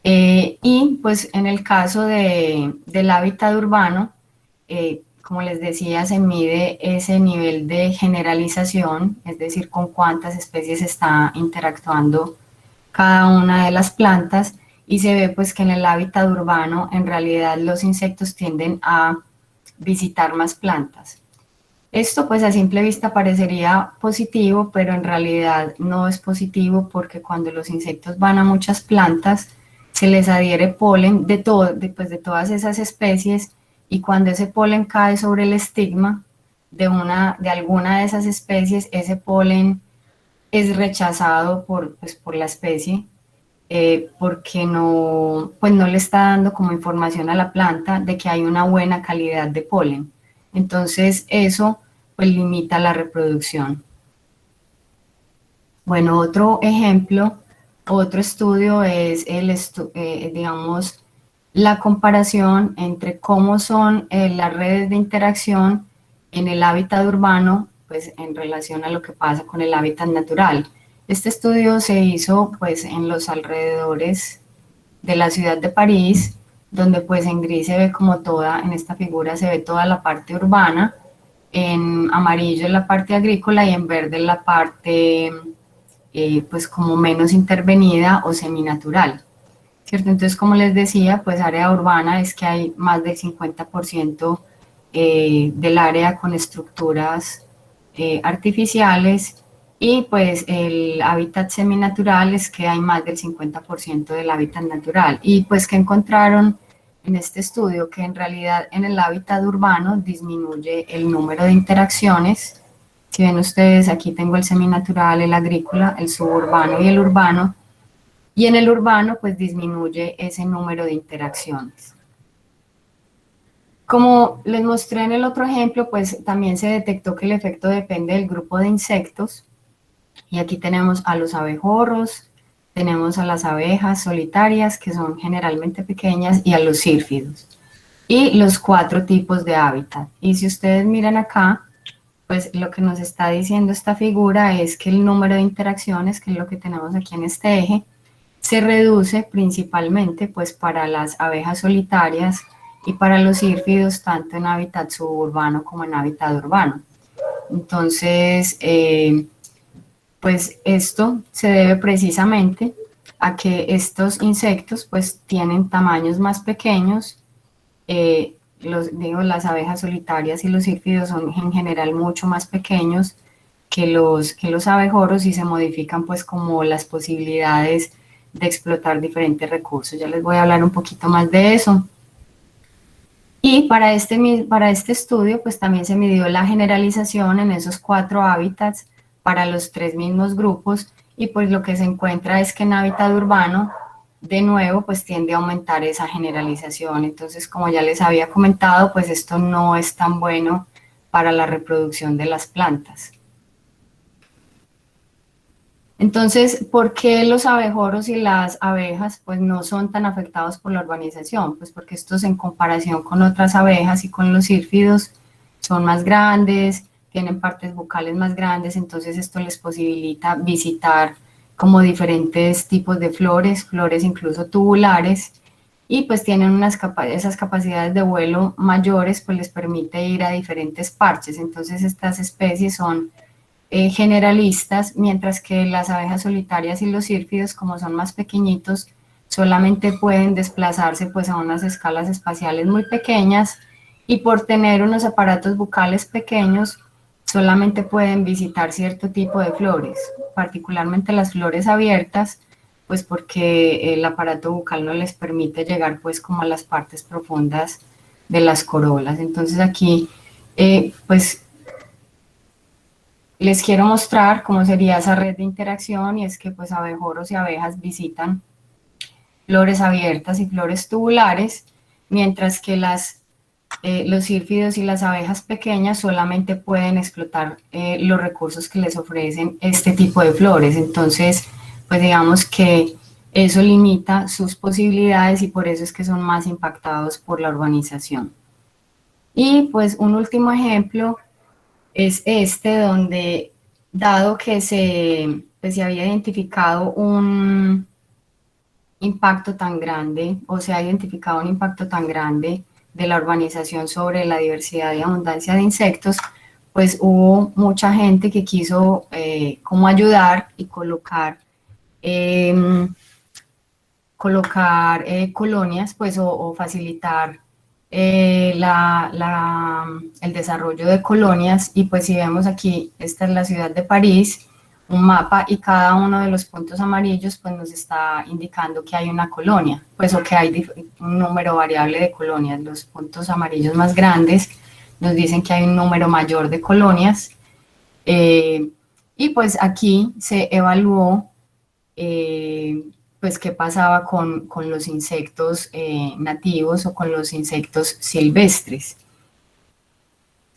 Y pues en el caso del hábitat urbano, como les decía, se mide ese nivel de generalización, es decir, con cuántas especies está interactuando cada una de las plantas, y se ve pues que en el hábitat urbano en realidad los insectos tienden a visitar más plantas. Esto pues a simple vista parecería positivo, pero en realidad no es positivo porque cuando los insectos van a muchas plantas se les adhiere polen pues, de todas esas especies, y cuando ese polen cae sobre el estigma de alguna de esas especies, ese polen es rechazado pues, por la especie, porque no, pues no le está dando como información a la planta de que hay una buena calidad de polen. Entonces eso pues limita la reproducción. Bueno, otro ejemplo, otro estudio es digamos, la comparación entre cómo son las redes de interacción en el hábitat urbano, pues en relación a lo que pasa con el hábitat natural. Este estudio se hizo pues en los alrededores de la ciudad de París, donde pues en gris se ve como toda, en esta figura se ve toda la parte urbana, en amarillo la parte agrícola y en verde la parte pues como menos intervenida o seminatural, ¿cierto? Entonces, como les decía, pues área urbana es que hay más del 50% del área con estructuras artificiales, y pues el hábitat seminatural es que hay más del 50% del hábitat natural. Y pues que encontraron en este estudio que en realidad en el hábitat urbano disminuye el número de interacciones. Si ven ustedes, aquí tengo el seminatural, el agrícola, el suburbano y el urbano, y en el urbano pues disminuye ese número de interacciones. Como les mostré en el otro ejemplo, pues también se detectó que el efecto depende del grupo de insectos, y aquí tenemos a los abejorros, tenemos a las abejas solitarias, que son generalmente pequeñas, y a los sírfidos, y los 4 tipos de hábitat. Y si ustedes miran acá, pues lo que nos está diciendo esta figura es que el número de interacciones, que es lo que tenemos aquí en este eje, se reduce principalmente pues para las abejas solitarias y para los sírfidos, tanto en hábitat suburbano como en hábitat urbano. Entonces, pues esto se debe precisamente a que estos insectos pues tienen tamaños más pequeños. Las abejas solitarias y los sírfidos son en general mucho más pequeños que los abejorros, y se modifican pues como las posibilidades de explotar diferentes recursos. Ya les voy a hablar un poquito más de eso. Y para este estudio pues también se midió la generalización en esos 4 hábitats para los 3 mismos grupos, y pues lo que se encuentra es que en hábitat urbano, de nuevo, pues tiende a aumentar esa generalización. Entonces, como ya les había comentado, pues esto no es tan bueno para la reproducción de las plantas. Entonces, ¿por qué los abejorros y las abejas pues no son tan afectados por la urbanización? Pues porque estos, en comparación con otras abejas y con los sírfidos, son más grandes, tienen partes bucales más grandes, entonces esto les posibilita visitar como diferentes tipos de flores incluso tubulares, y pues tienen esas capacidades de vuelo mayores, pues les permite ir a diferentes parches. Entonces estas especies son generalistas, mientras que las abejas solitarias y los sírfidos, como son más pequeñitos, solamente pueden desplazarse pues a unas escalas espaciales muy pequeñas, y por tener unos aparatos bucales pequeños solamente pueden visitar cierto tipo de flores, particularmente las flores abiertas, pues porque el aparato bucal no les permite llegar pues como a las partes profundas de las corolas. Entonces aquí pues les quiero mostrar cómo sería esa red de interacción, y es que pues abejorros y abejas visitan flores abiertas y flores tubulares, mientras que los sírfidos y las abejas pequeñas solamente pueden explotar los recursos que les ofrecen este tipo de flores. Entonces, pues digamos que eso limita sus posibilidades, y por eso es que son más impactados por la urbanización. Y pues un último ejemplo es este, donde dado que pues, se había identificado un impacto tan grande, o se ha identificado un impacto tan grande de la urbanización sobre la diversidad y abundancia de insectos, pues hubo mucha gente que quiso como ayudar y colocar colonias, pues, o facilitar el desarrollo de colonias, y pues si vemos aquí, esta es la ciudad de París, un mapa, y cada uno de los puntos amarillos pues nos está indicando que hay una colonia, pues o que hay un número variable de colonias. Los puntos amarillos más grandes nos dicen que hay un número mayor de colonias, y pues aquí se evaluó pues qué pasaba con los insectos nativos o con los insectos silvestres.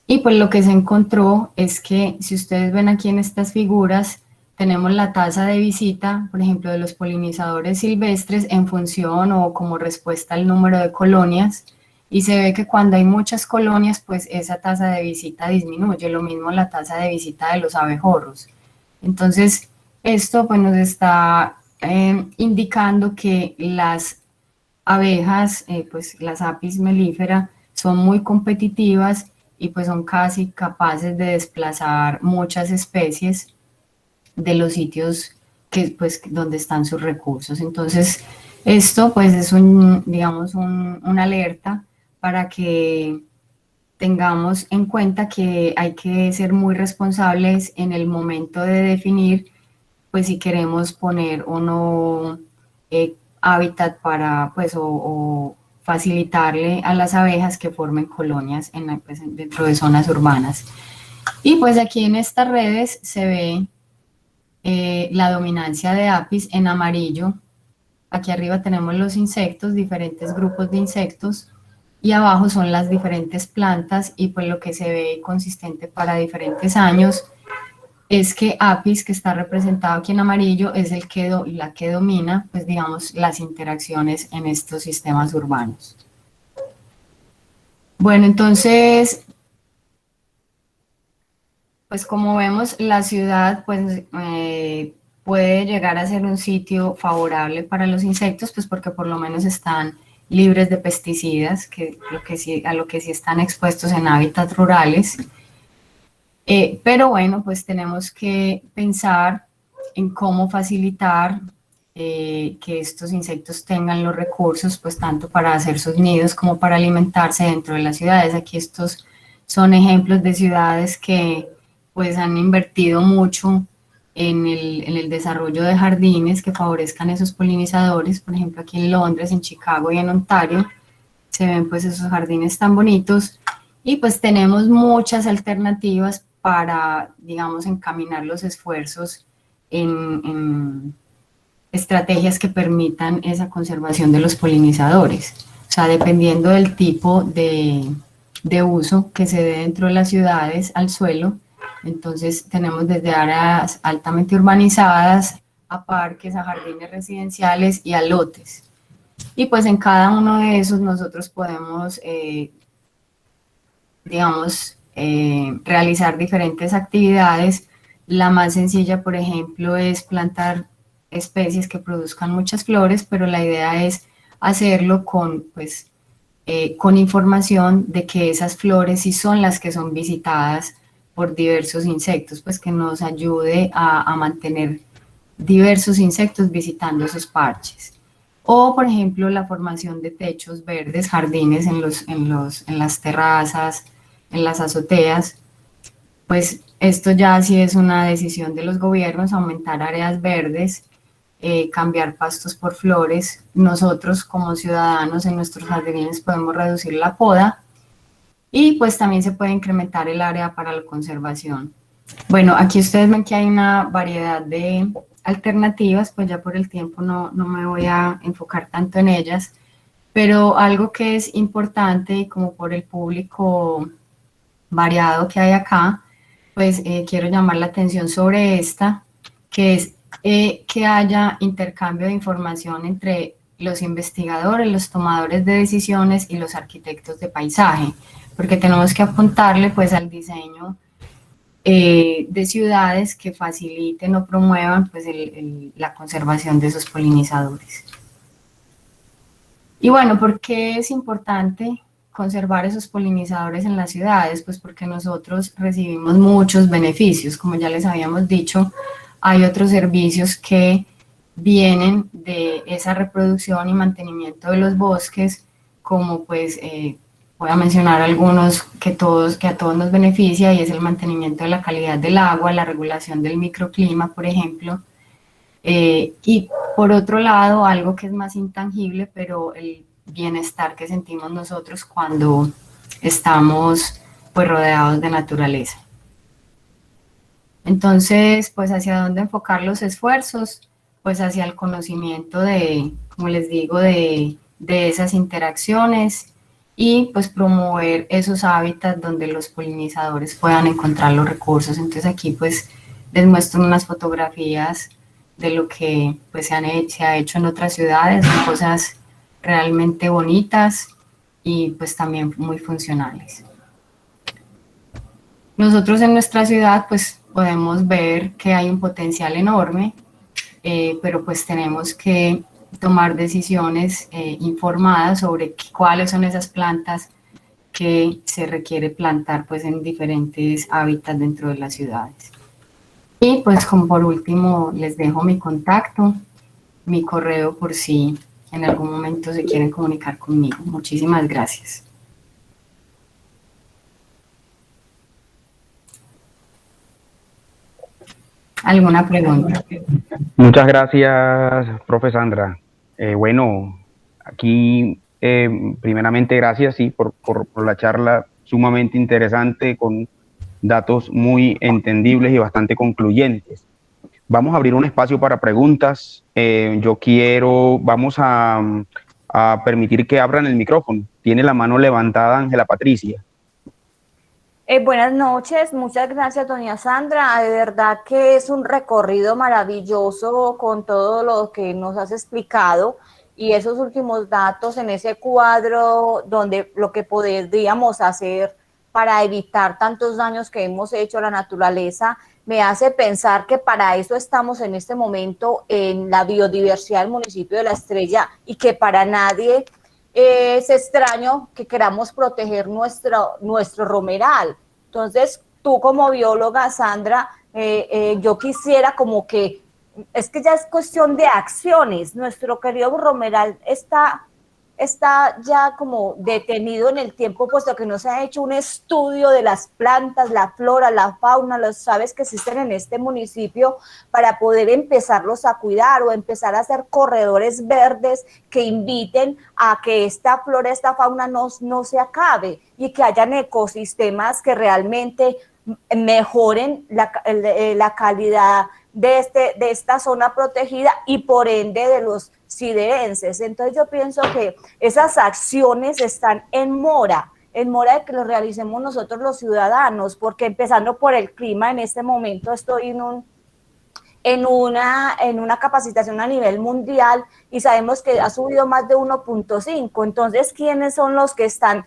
Y pues lo que se encontró es que, si ustedes ven aquí en estas figuras, tenemos la tasa de visita, por ejemplo, de los polinizadores silvestres en función o como respuesta al número de colonias, y se ve que cuando hay muchas colonias, pues esa tasa de visita disminuye, lo mismo la tasa de visita de los abejorros. Entonces, esto pues nos está indicando que las abejas, pues las Apis mellifera, son muy competitivas y pues son casi capaces de desplazar muchas especies de los sitios que, pues, donde están sus recursos. Entonces, esto pues es digamos, una alerta para que tengamos en cuenta que hay que ser muy responsables en el momento de definir, pues si queremos poner o no hábitat para, pues, o facilitarle a las abejas que formen colonias pues, dentro de zonas urbanas. Y pues aquí en estas redes se ve la dominancia de Apis en amarillo. Aquí arriba tenemos los insectos, diferentes grupos de insectos, y abajo son las diferentes plantas, y pues lo que se ve consistente para diferentes años es que Apis, que está representado aquí en amarillo, es la que domina, pues digamos, las interacciones en estos sistemas urbanos. Bueno, entonces, pues como vemos, la ciudad pues puede llegar a ser un sitio favorable para los insectos, pues porque por lo menos están libres de pesticidas, a lo que sí están expuestos en hábitats rurales. Pero bueno, pues tenemos que pensar en cómo facilitar que estos insectos tengan los recursos, pues tanto para hacer sus nidos como para alimentarse dentro de las ciudades. Aquí estos son ejemplos de ciudades que pues han invertido mucho en el desarrollo de jardines que favorezcan esos polinizadores. Por ejemplo, aquí en Londres, en Chicago y en Ontario se ven pues esos jardines tan bonitos, y pues tenemos muchas alternativas para, digamos, encaminar los esfuerzos en estrategias que permitan esa conservación de los polinizadores. O sea, dependiendo del tipo de uso que se dé dentro de las ciudades al suelo, entonces tenemos desde áreas altamente urbanizadas a parques, a jardines residenciales y a lotes. Y pues en cada uno de esos nosotros podemos, digamos, realizar diferentes actividades. La más sencilla, por ejemplo, es plantar especies que produzcan muchas flores, pero la idea es hacerlo con, pues, con información de que esas flores sí son las que son visitadas por diversos insectos, pues que nos ayude a mantener diversos insectos visitando esos parches. O, por ejemplo, la formación de techos verdes, jardines en las terrazas, en las azoteas. Pues esto ya sí es una decisión de los gobiernos, aumentar áreas verdes, cambiar pastos por flores. Nosotros como ciudadanos en nuestros jardines podemos reducir la poda, y pues también se puede incrementar el área para la conservación. Bueno, aquí ustedes ven que hay una variedad de alternativas, pues ya por el tiempo no me voy a enfocar tanto en ellas, pero algo que es importante, como por el público variado que hay acá, pues quiero llamar la atención sobre esta, que es que haya intercambio de información entre los investigadores, los tomadores de decisiones y los arquitectos de paisaje, porque tenemos que apuntarle pues al diseño de ciudades que faciliten o promuevan pues la conservación de esos polinizadores. Y bueno, ¿por qué es importante conservar esos polinizadores en las ciudades? Pues porque nosotros recibimos muchos beneficios. Como ya les habíamos dicho, hay otros servicios que vienen de esa reproducción y mantenimiento de los bosques, como pues Voy a mencionar algunos que a todos nos beneficia, y es el mantenimiento de la calidad del agua, la regulación del microclima, por ejemplo. Y por otro lado, algo que es más intangible, pero el bienestar que sentimos nosotros cuando estamos pues rodeados de naturaleza. Entonces, pues hacia dónde enfocar los esfuerzos, pues hacia el conocimiento de, como les digo, de esas interacciones, y pues promover esos hábitats donde los polinizadores puedan encontrar los recursos. Entonces aquí pues les muestro unas fotografías de lo que pues se ha hecho en otras ciudades, son cosas realmente bonitas y pues también muy funcionales. Nosotros en nuestra ciudad pues podemos ver que hay un potencial enorme, pero pues tenemos que tomar decisiones informadas sobre cuáles son esas plantas que se requiere plantar pues en diferentes hábitats dentro de las ciudades. Y pues como por último les dejo mi contacto, mi correo, por si en algún momento se quieren comunicar conmigo. Muchísimas gracias. ¿Alguna pregunta? Muchas gracias, profe Sandra. Bueno, aquí primeramente gracias, sí, por la charla sumamente interesante, con datos muy entendibles y bastante concluyentes. Vamos a abrir un espacio para preguntas. Vamos a permitir que abran el micrófono. Tiene la mano levantada Ángela Patricia. Buenas noches, muchas gracias doña Sandra, de verdad que es un recorrido maravilloso con todo lo que nos has explicado y esos últimos datos en ese cuadro donde lo que podríamos hacer para evitar tantos daños que hemos hecho a la naturaleza, me hace pensar que para eso estamos en este momento en la biodiversidad del municipio de La Estrella, y que para nadie es extraño que queramos proteger nuestro romeral. Entonces, tú como bióloga, Sandra, yo quisiera como que, es que ya es cuestión de acciones. Nuestro querido romeral está ya como detenido en el tiempo, puesto que no se ha hecho un estudio de las plantas, la flora, la fauna, las aves que existen en este municipio, para poder empezarlos a cuidar o empezar a hacer corredores verdes que inviten a que esta flora, esta fauna no se acabe, y que hayan ecosistemas que realmente mejoren la calidad de esta zona protegida y por ende de los siderenses. Entonces yo pienso que esas acciones están en mora de que lo realicemos nosotros los ciudadanos, porque empezando por el clima, en este momento estoy en una capacitación a nivel mundial y sabemos que ha subido más de 1.5. Entonces, ¿quiénes son los que están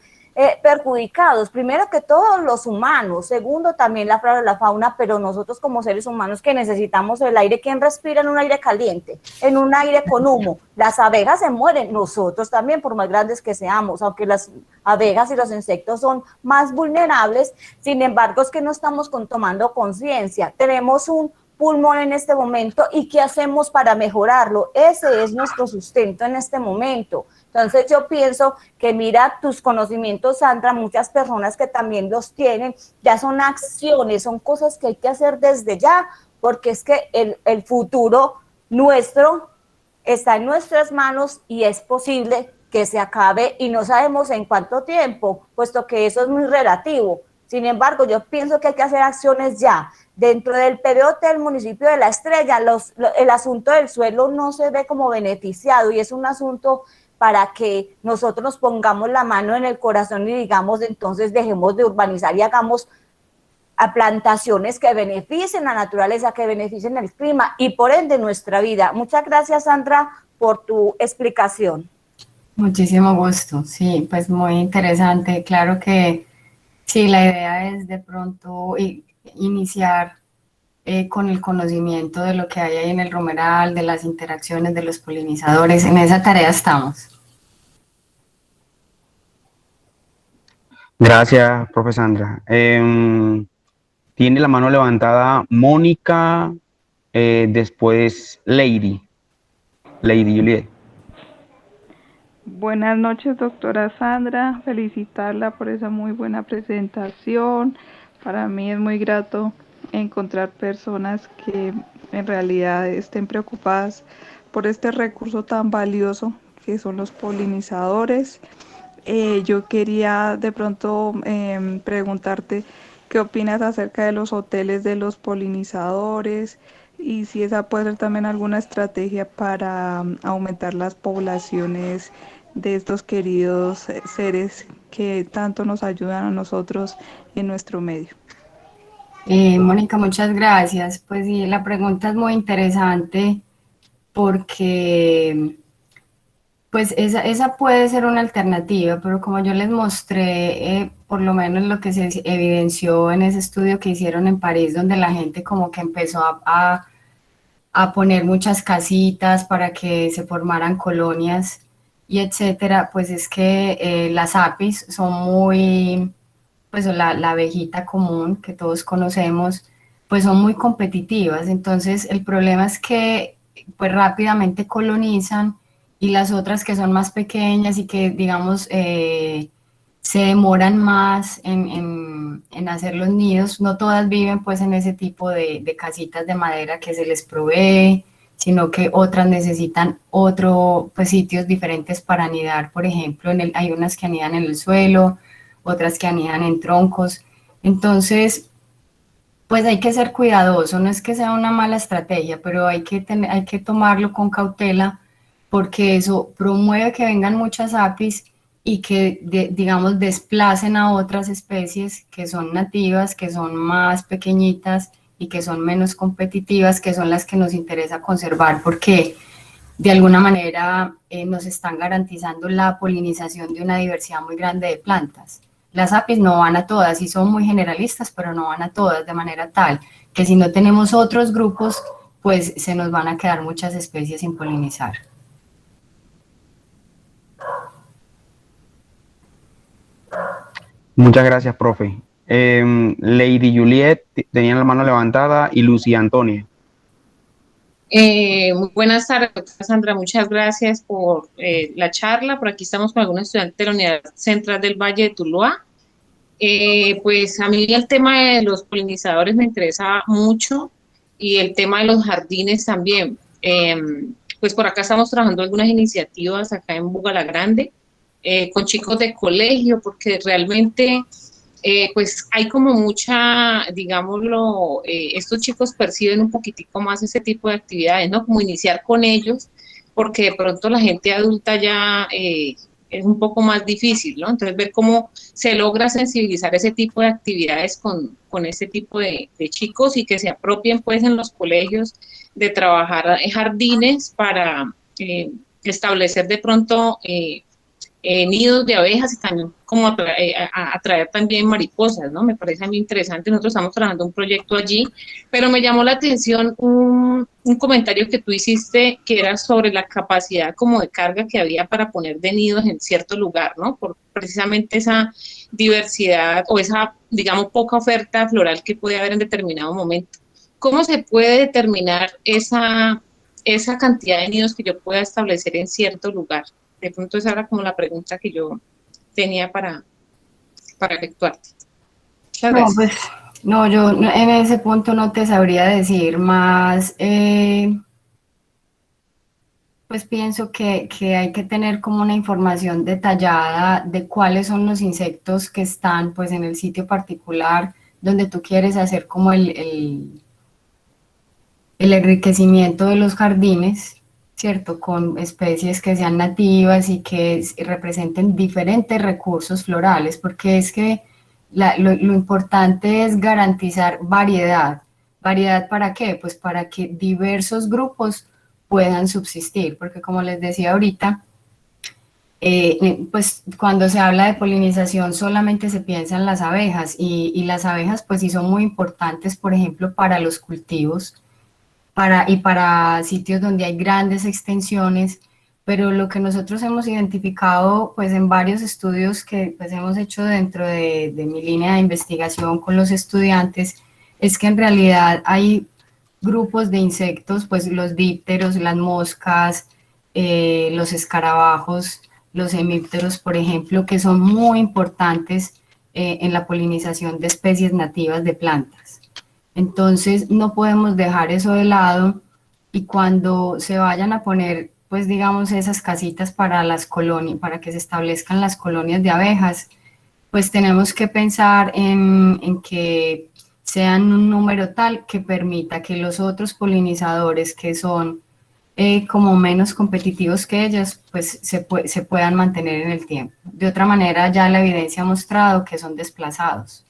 perjudicados? Primero que todos los humanos, segundo también la flora y la fauna, pero nosotros como seres humanos que necesitamos el aire. ¿Quién respira en un aire caliente, en un aire con humo? Las abejas se mueren, nosotros también, por más grandes que seamos, aunque las abejas y los insectos son más vulnerables. Sin embargo, es que no estamos tomando conciencia. Tenemos un pulmón en este momento, y ¿qué hacemos para mejorarlo? Ese es nuestro sustento en este momento. Entonces yo pienso que mira tus conocimientos, Sandra, muchas personas que también los tienen, ya son acciones, son cosas que hay que hacer desde ya, porque es que el futuro nuestro está en nuestras manos y es posible que se acabe y no sabemos en cuánto tiempo, puesto que eso es muy relativo. Sin embargo, yo pienso que hay que hacer acciones ya. Dentro del PBOT del municipio de La Estrella, el asunto del suelo no se ve como beneficiado, y es un asunto para que nosotros nos pongamos la mano en el corazón y digamos, entonces dejemos de urbanizar y hagamos a plantaciones que beneficien la naturaleza, que beneficien el clima y por ende nuestra vida. Muchas gracias, Sandra, por tu explicación. Muchísimo gusto, sí, pues muy interesante. Claro que sí, la idea es de pronto iniciar con el conocimiento de lo que hay ahí en el romeral, de las interacciones de los polinizadores. En esa tarea estamos. Gracias, profe Sandra. Tiene la mano levantada Mónica, después Lady Juliet. Buenas noches, doctora Sandra. Felicitarla por esa muy buena presentación. Para mí es muy grato encontrar personas que en realidad estén preocupadas por este recurso tan valioso que son los polinizadores. Yo quería de pronto preguntarte qué opinas acerca de los hoteles de los polinizadores y si esa puede ser también alguna estrategia para aumentar las poblaciones de estos queridos seres que tanto nos ayudan a nosotros en nuestro medio. Mónica, muchas gracias. Pues sí, la pregunta es muy interesante porque pues esa puede ser una alternativa, pero como yo les mostré, por lo menos lo que se evidenció en ese estudio que hicieron en París, donde la gente como que empezó a poner muchas casitas para que se formaran colonias y etcétera, pues es que las apis son muy, pues la abejita común que todos conocemos, pues son muy competitivas. Entonces el problema es que pues rápidamente colonizan y las otras que son más pequeñas y que digamos se demoran más en hacer los nidos, no todas viven pues en ese tipo de casitas de madera que se les provee, sino que otras necesitan pues sitios diferentes para anidar. Por ejemplo, hay unas que anidan en el suelo, otras que anidan en troncos. Entonces, pues hay que ser cuidadoso, no es que sea una mala estrategia, pero hay que tomarlo con cautela porque eso promueve que vengan muchas apis y que, digamos, desplacen a otras especies que son nativas, que son más pequeñitas y que son menos competitivas, que son las que nos interesa conservar porque de alguna manera nos están garantizando la polinización de una diversidad muy grande de plantas. Las apis no van a todas y son muy generalistas, pero no van a todas de manera tal que si no tenemos otros grupos, pues se nos van a quedar muchas especies sin polinizar. Muchas gracias, profe. Lady Juliet tenía la mano levantada y Lucía Antonia. Muy buenas tardes, doctora Sandra. Muchas gracias por la charla. Por aquí estamos con algunos estudiantes de la Unidad Central del Valle de Tuluá. Pues a mí el tema de los polinizadores me interesa mucho y el tema de los jardines también. Pues por acá estamos trabajando algunas iniciativas acá en Bugalagrande con chicos de colegio, porque realmente pues hay como mucha, digámoslo, estos chicos perciben un poquitico más ese tipo de actividades, ¿no? Como iniciar con ellos, porque de pronto la gente adulta ya es un poco más difícil, ¿no? Entonces ver cómo se logra sensibilizar ese tipo de actividades con ese tipo de chicos y que se apropien pues en los colegios de trabajar jardines para establecer de pronto nidos de abejas y también como atraer también mariposas, ¿no? Me parece a mí interesante. Nosotros estamos trabajando un proyecto allí, pero me llamó la atención un comentario que tú hiciste que era sobre la capacidad como de carga que había para poner de nidos en cierto lugar, ¿no? Por precisamente esa diversidad o esa, digamos, poca oferta floral que puede haber en determinado momento. ¿Cómo se puede determinar esa cantidad de nidos que yo pueda establecer en cierto lugar? De pronto esa era como la pregunta que yo tenía para efectuarte. Muchas gracias. No, pues, no, yo en ese punto no te sabría decir más. Pues pienso que hay que tener como una información detallada de cuáles son los insectos que están pues en el sitio particular donde tú quieres hacer como el enriquecimiento de los jardines, ¿cierto? Con especies que sean nativas y que representen diferentes recursos florales, porque es que lo importante es garantizar variedad. ¿Variedad para qué? Pues para que diversos grupos puedan subsistir, porque como les decía ahorita, pues cuando se habla de polinización solamente se piensa en las abejas y las abejas pues sí son muy importantes, por ejemplo, para los cultivos, y para sitios donde hay grandes extensiones, pero lo que nosotros hemos identificado pues en varios estudios que pues hemos hecho dentro de mi línea de investigación con los estudiantes es que en realidad hay grupos de insectos, pues los dípteros, las moscas, los escarabajos, los hemípteros, por ejemplo, que son muy importantes en la polinización de especies nativas de plantas. Entonces, no podemos dejar eso de lado, y cuando se vayan a poner, pues digamos, esas casitas para las colonias, para que se establezcan las colonias de abejas, pues tenemos que pensar en que sean un número tal que permita que los otros polinizadores que son como menos competitivos que ellos, pues se puedan mantener en el tiempo. De otra manera, ya la evidencia ha mostrado que son desplazados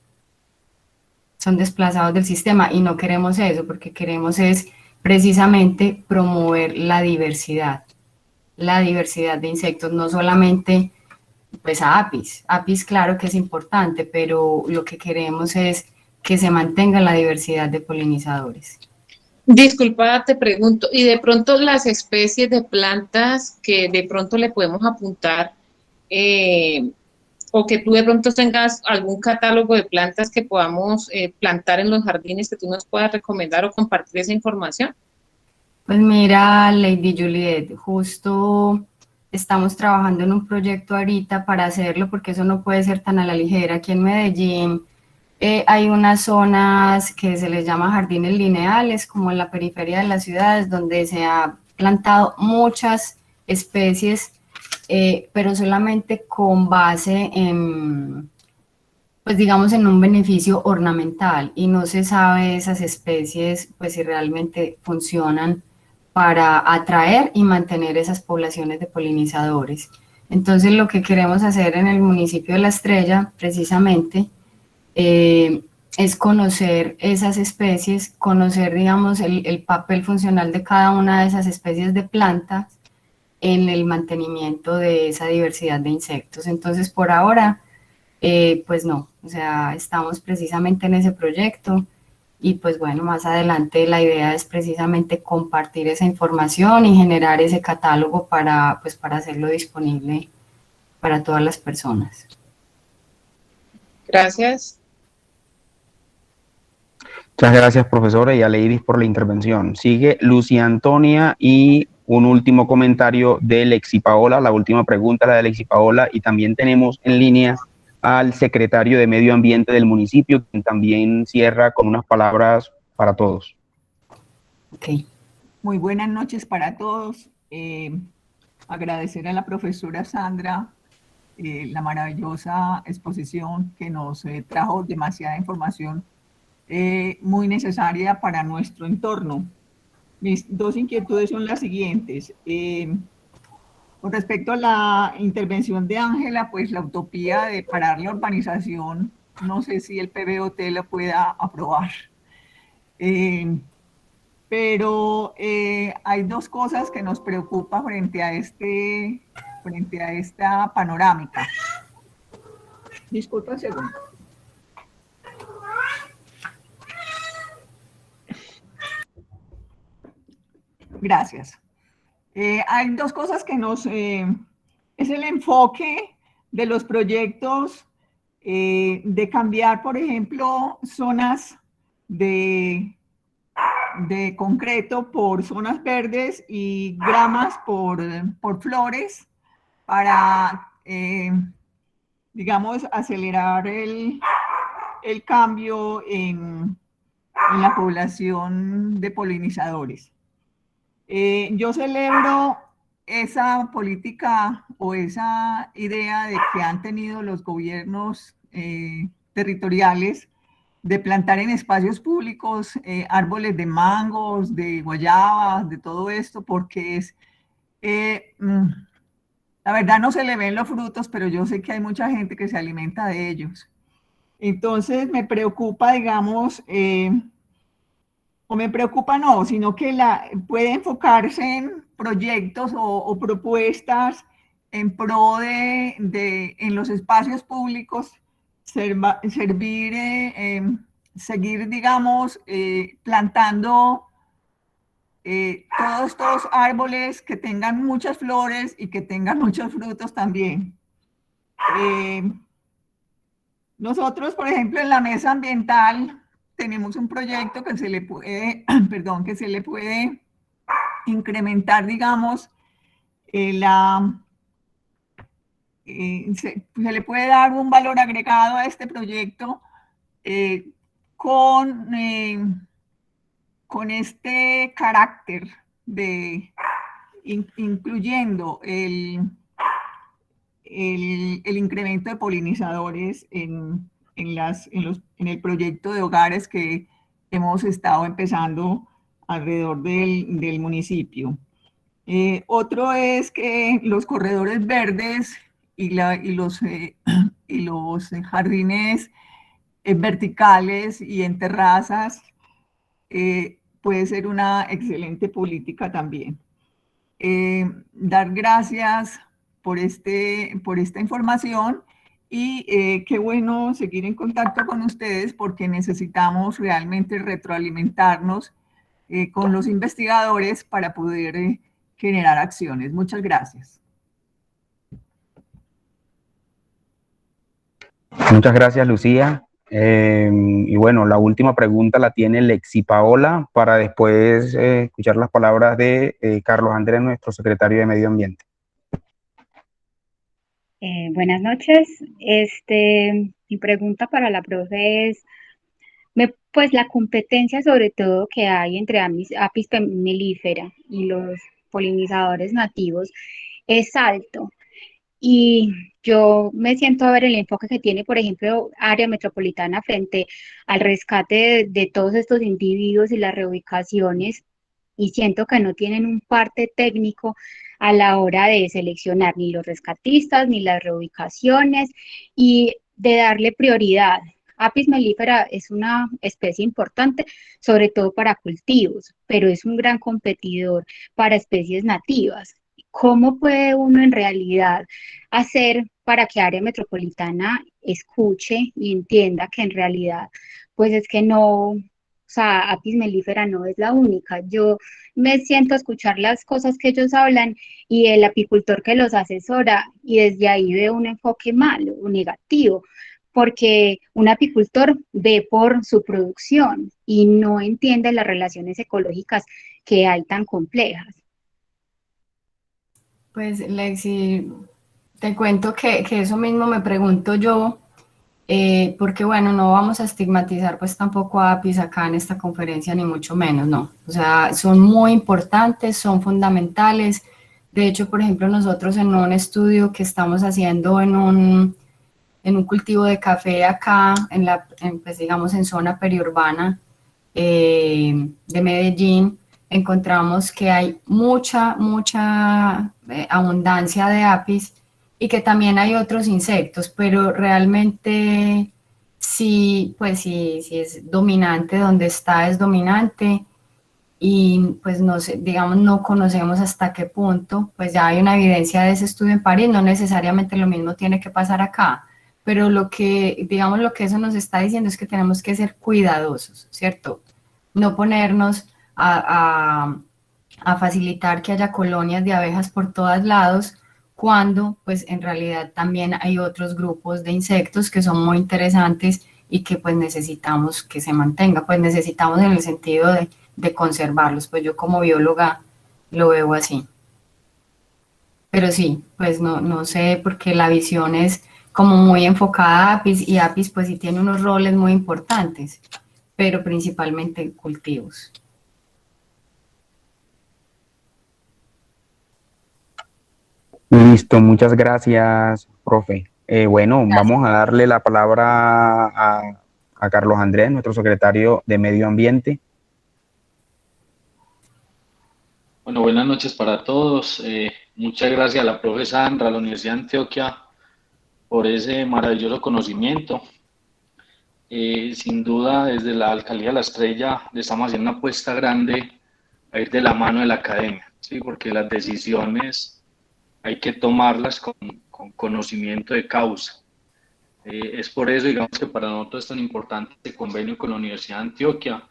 del sistema, y no queremos eso, porque queremos es precisamente promover la diversidad de insectos, no solamente pues a Apis. Apis claro que es importante, pero lo que queremos es que se mantenga la diversidad de polinizadores. Disculpa, te pregunto, y de pronto las especies de plantas que de pronto le podemos apuntar, o que tú de pronto tengas algún catálogo de plantas que podamos plantar en los jardines que tú nos puedas recomendar o compartir esa información. Pues mira, Lady Juliet, justo estamos trabajando en un proyecto ahorita para hacerlo, porque eso no puede ser tan a la ligera. Aquí en Medellín hay unas zonas que se les llama jardines lineales, como en la periferia de las ciudades, donde se ha plantado muchas especies, pero solamente con base en, pues digamos, en un beneficio ornamental, y no se sabe esas especies, pues si realmente funcionan para atraer y mantener esas poblaciones de polinizadores. Entonces, lo que queremos hacer en el municipio de La Estrella, precisamente, es conocer esas especies, conocer, digamos, el papel funcional de cada una de esas especies de plantas en el mantenimiento de esa diversidad de insectos. Entonces, por ahora, pues no, o sea, estamos precisamente en ese proyecto, y pues bueno, más adelante la idea es precisamente compartir esa información y generar ese catálogo para, pues, para hacerlo disponible para todas las personas. Gracias. Muchas gracias, profesora, y a Ladies por la intervención. Sigue Lucia Antonia y un último comentario de Lexi Paola, la última pregunta, la de Lexi Paola, y también tenemos en línea al secretario de Medio Ambiente del municipio, quien también cierra con unas palabras para todos. Okay. Muy buenas noches para todos. Agradecer a la profesora Sandra la maravillosa exposición que nos trajo demasiada información muy necesaria para nuestro entorno. Mis dos inquietudes son las siguientes. Con respecto a la intervención de Ángela, pues la utopía de parar la urbanización, no sé si el PBOT la pueda aprobar. Pero hay dos cosas que nos preocupan frente a esta panorámica. Disculpa un segundo. Gracias. Hay dos cosas que nos... es el enfoque de los proyectos de cambiar, por ejemplo, zonas de concreto por zonas verdes y gramas por flores para, digamos, acelerar el cambio en la población de polinizadores. Yo celebro esa política o esa idea de que han tenido los gobiernos territoriales de plantar en espacios públicos árboles de mangos, de guayabas, de todo esto, porque es, la verdad no se le ven los frutos, pero yo sé que hay mucha gente que se alimenta de ellos. Entonces me preocupa, digamos, o me preocupa no, sino que puede enfocarse en proyectos o propuestas en pro en los espacios públicos, seguir, digamos, plantando todos estos árboles que tengan muchas flores y que tengan muchos frutos también. Nosotros, por ejemplo, en la mesa ambiental tenemos un proyecto que se le puede, perdón, que se le puede incrementar, digamos, se le puede dar un valor agregado a este proyecto con, con este carácter de incluyendo el incremento de polinizadores en el proyecto de hogares que hemos estado empezando alrededor del municipio. Otro es que los corredores verdes y los jardines verticales y en terrazas puede ser una excelente política también. Dar gracias por esta información y qué bueno seguir en contacto con ustedes porque necesitamos realmente retroalimentarnos con los investigadores para poder generar acciones. Muchas gracias. Muchas gracias, Lucía. Y bueno, la última pregunta la tiene Lexi Paola para después escuchar las palabras de Carlos Andrés, nuestro secretario de Medio Ambiente. Buenas noches. Mi pregunta para la profe es, pues la competencia sobre todo que hay entre Apis mellifera y los polinizadores nativos es alto. Y yo me siento a ver el enfoque que tiene, por ejemplo, área metropolitana frente al rescate de todos estos individuos y las reubicaciones, y siento que no tienen un parte técnico a la hora de seleccionar ni los rescatistas ni las reubicaciones y de darle prioridad. Apis mellifera es una especie importante, sobre todo para cultivos, pero es un gran competidor para especies nativas. ¿Cómo puede uno en realidad hacer para que área metropolitana escuche y entienda que en realidad, pues es que no, o sea, Apis mellifera no es la única? Yo me siento a escuchar las cosas que ellos hablan y el apicultor que los asesora, y desde ahí veo un enfoque malo o negativo, porque un apicultor ve por su producción y no entiende las relaciones ecológicas que hay tan complejas. Pues Lexi, te cuento que eso mismo me pregunto yo, porque bueno, no vamos a estigmatizar pues tampoco a Apis acá en esta conferencia, ni mucho menos, no. O sea, son muy importantes, son fundamentales. De hecho, por ejemplo, nosotros en un estudio que estamos haciendo en un cultivo de café acá, pues digamos en zona periurbana de Medellín, encontramos que hay mucha abundancia de apis y que también hay otros insectos, pero realmente sí, pues sí es dominante, donde está es dominante y pues no sé, digamos, no conocemos hasta qué punto, pues ya hay una evidencia de ese estudio en París, no necesariamente lo mismo tiene que pasar acá, pero lo que eso nos está diciendo es que tenemos que ser cuidadosos, ¿cierto? No ponernos a facilitar que haya colonias de abejas por todos lados, cuando pues en realidad también hay otros grupos de insectos que son muy interesantes y que pues necesitamos que se mantenga, pues necesitamos en el sentido de conservarlos, pues yo como bióloga lo veo así. Pero sí, pues no sé, porque la visión es como muy enfocada a Apis, y Apis pues sí tiene unos roles muy importantes, pero principalmente cultivos. Listo, muchas gracias, profe. Bueno, vamos a darle la palabra a Carlos Andrés, nuestro secretario de Medio Ambiente. Bueno, buenas noches para todos. Muchas gracias a la profe Sandra, a la Universidad de Antioquia, por ese maravilloso conocimiento. Sin duda, desde la Alcaldía La Estrella le estamos haciendo una apuesta grande a ir de la mano de la academia, ¿sí? Porque las decisiones hay que tomarlas con conocimiento de causa. Es por eso, digamos, que para nosotros es tan importante este convenio con la Universidad de Antioquia,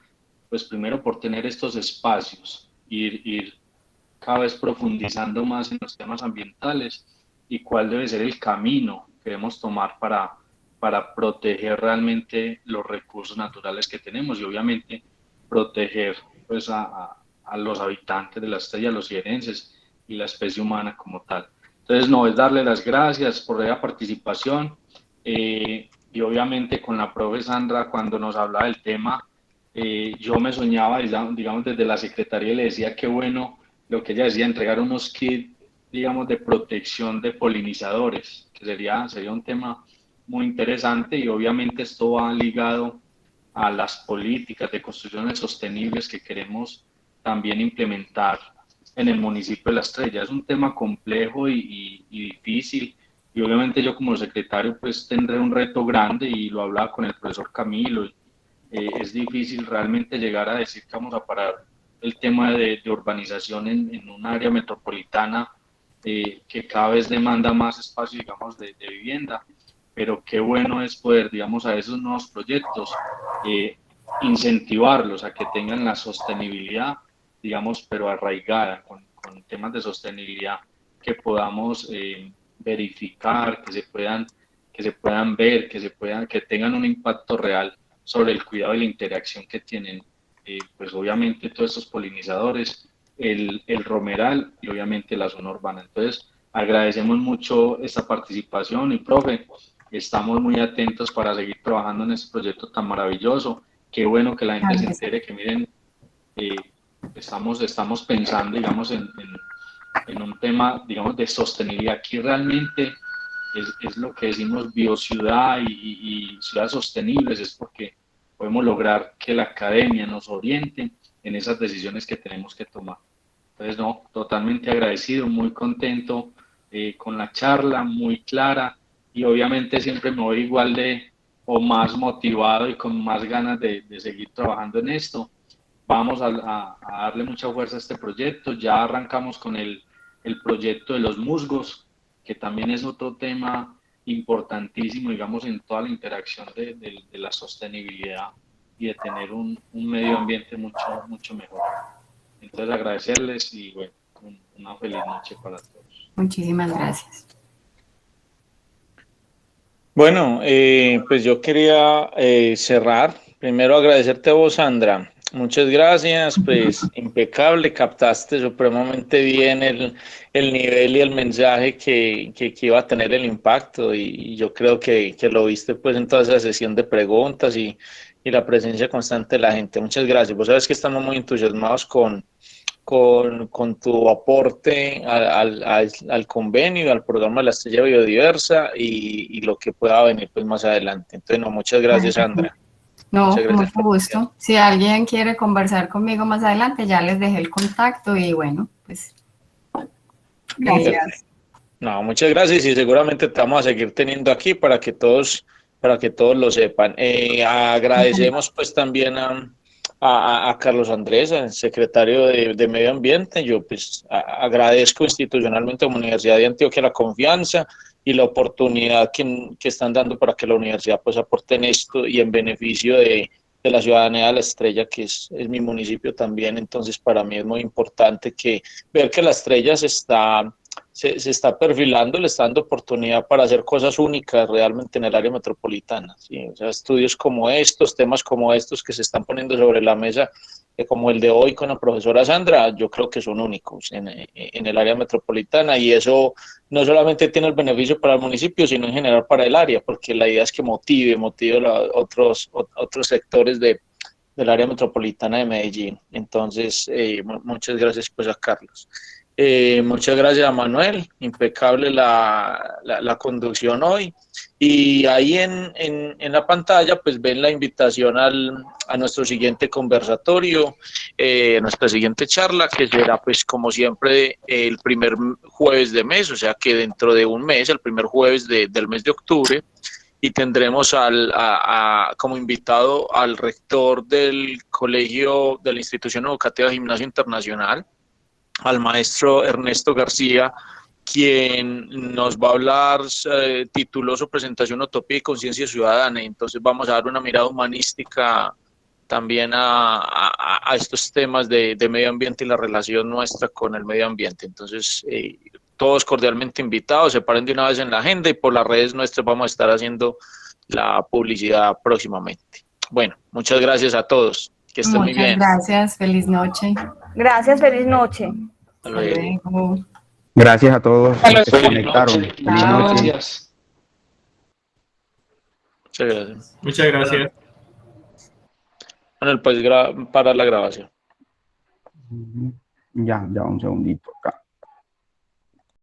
pues primero por tener estos espacios, ir cada vez profundizando más en los temas ambientales y cuál debe ser el camino que debemos tomar para proteger realmente los recursos naturales que tenemos y obviamente proteger pues a los habitantes de la estrella, los sierrenses y la especie humana como tal. Entonces, no, es darle las gracias por la participación y obviamente con la profe Sandra cuando nos hablaba del tema, yo me soñaba, digamos, desde la secretaría le decía qué bueno lo que ella decía, entregar unos kits, digamos, de protección de polinizadores, que sería un tema muy interesante y obviamente esto va ligado a las políticas de construcciones sostenibles que queremos también implementar en el municipio de La Estrella. Es un tema complejo y difícil y obviamente yo como secretario pues tendré un reto grande y lo hablaba con el profesor Camilo. Es difícil realmente llegar a decir que vamos a parar el tema de urbanización en un área metropolitana que cada vez demanda más espacio, digamos, de vivienda, pero qué bueno es poder, digamos, a esos nuevos proyectos incentivarlos a que tengan la sostenibilidad, digamos, pero arraigada con temas de sostenibilidad que podamos verificar, que se puedan ver, que tengan un impacto real sobre el cuidado y la interacción que tienen, pues obviamente todos estos polinizadores, el romeral y obviamente la zona urbana. Entonces, agradecemos mucho esta participación y profe, estamos muy atentos para seguir trabajando en este proyecto tan maravilloso. Qué bueno que la gente se entere que miren, estamos pensando, digamos, en un tema, digamos, de sostenibilidad. Aquí realmente es lo que decimos biociudad y ciudades sostenibles, es porque podemos lograr que la academia nos oriente en esas decisiones que tenemos que tomar. Entonces, no, totalmente agradecido, muy contento con la charla, muy clara, y obviamente siempre me voy igual o más motivado y con más ganas de seguir trabajando en esto. Vamos a darle mucha fuerza a este proyecto. Ya arrancamos con el proyecto de los musgos, que también es otro tema importantísimo, digamos, en toda la interacción de la sostenibilidad y de tener un medio ambiente mucho mejor. Entonces, agradecerles y bueno, una feliz noche para todos. Muchísimas gracias. Bueno, pues yo quería cerrar. Primero agradecerte a vos, Sandra. Muchas gracias, pues impecable, captaste supremamente bien el nivel y el mensaje que iba a tener el impacto y yo creo que lo viste pues en toda esa sesión de preguntas y la presencia constante de la gente. Muchas gracias. Vos sabes que estamos muy entusiasmados con tu aporte al convenio, al programa de la Estrella Biodiversa y lo que pueda venir pues más adelante. Entonces, no, muchas gracias, Sandra. No, con mucho gusto. Si alguien quiere conversar conmigo más adelante, ya les dejé el contacto y bueno, pues. Gracias. No, muchas gracias y seguramente te vamos a seguir teniendo aquí para que todos lo sepan. Agradecemos pues también a Carlos Andrés, el secretario de Medio Ambiente. Yo pues agradezco institucionalmente a la Universidad de Antioquia la confianza y la oportunidad que están dando para que la universidad pues aporte en esto y en beneficio de la ciudadanía de La Estrella, que es mi municipio también. Entonces para mí es muy importante ver que La Estrella se está perfilando, le está dando oportunidad para hacer cosas únicas realmente en el área metropolitana, ¿sí? O sea, estudios como estos, temas como estos que se están poniendo sobre la mesa, como el de hoy con la profesora Sandra, yo creo que son únicos en el área metropolitana y eso no solamente tiene el beneficio para el municipio, sino en general para el área, porque la idea es que motive a otros sectores del área metropolitana de Medellín. Entonces, muchas gracias pues a Carlos. Muchas gracias a Manuel, impecable la conducción hoy. Y ahí en la pantalla pues ven la invitación a nuestro siguiente conversatorio, nuestra siguiente charla, que será pues como siempre el primer jueves de mes, o sea que dentro de un mes, el primer jueves del mes de octubre, y tendremos como invitado al rector del colegio de la institución educativa Gimnasio Internacional, al maestro Ernesto García, quien nos va a hablar, tituló su presentación Utopía y Conciencia Ciudadana, y entonces vamos a dar una mirada humanística también a estos temas de medio ambiente y la relación nuestra con el medio ambiente. Entonces, todos cordialmente invitados, se paren de una vez en la agenda y por las redes nuestras vamos a estar haciendo la publicidad próximamente. Bueno, muchas gracias a todos, que estén muy bien. Muchas gracias, feliz noche. Gracias, feliz noche. Hasta luego. Gracias a todos los que se Feliz conectaron. noche. Feliz Muchas noche. gracias. Muchas gracias. Muchas gracias. Bueno, pues para la grabación. Ya un segundito acá.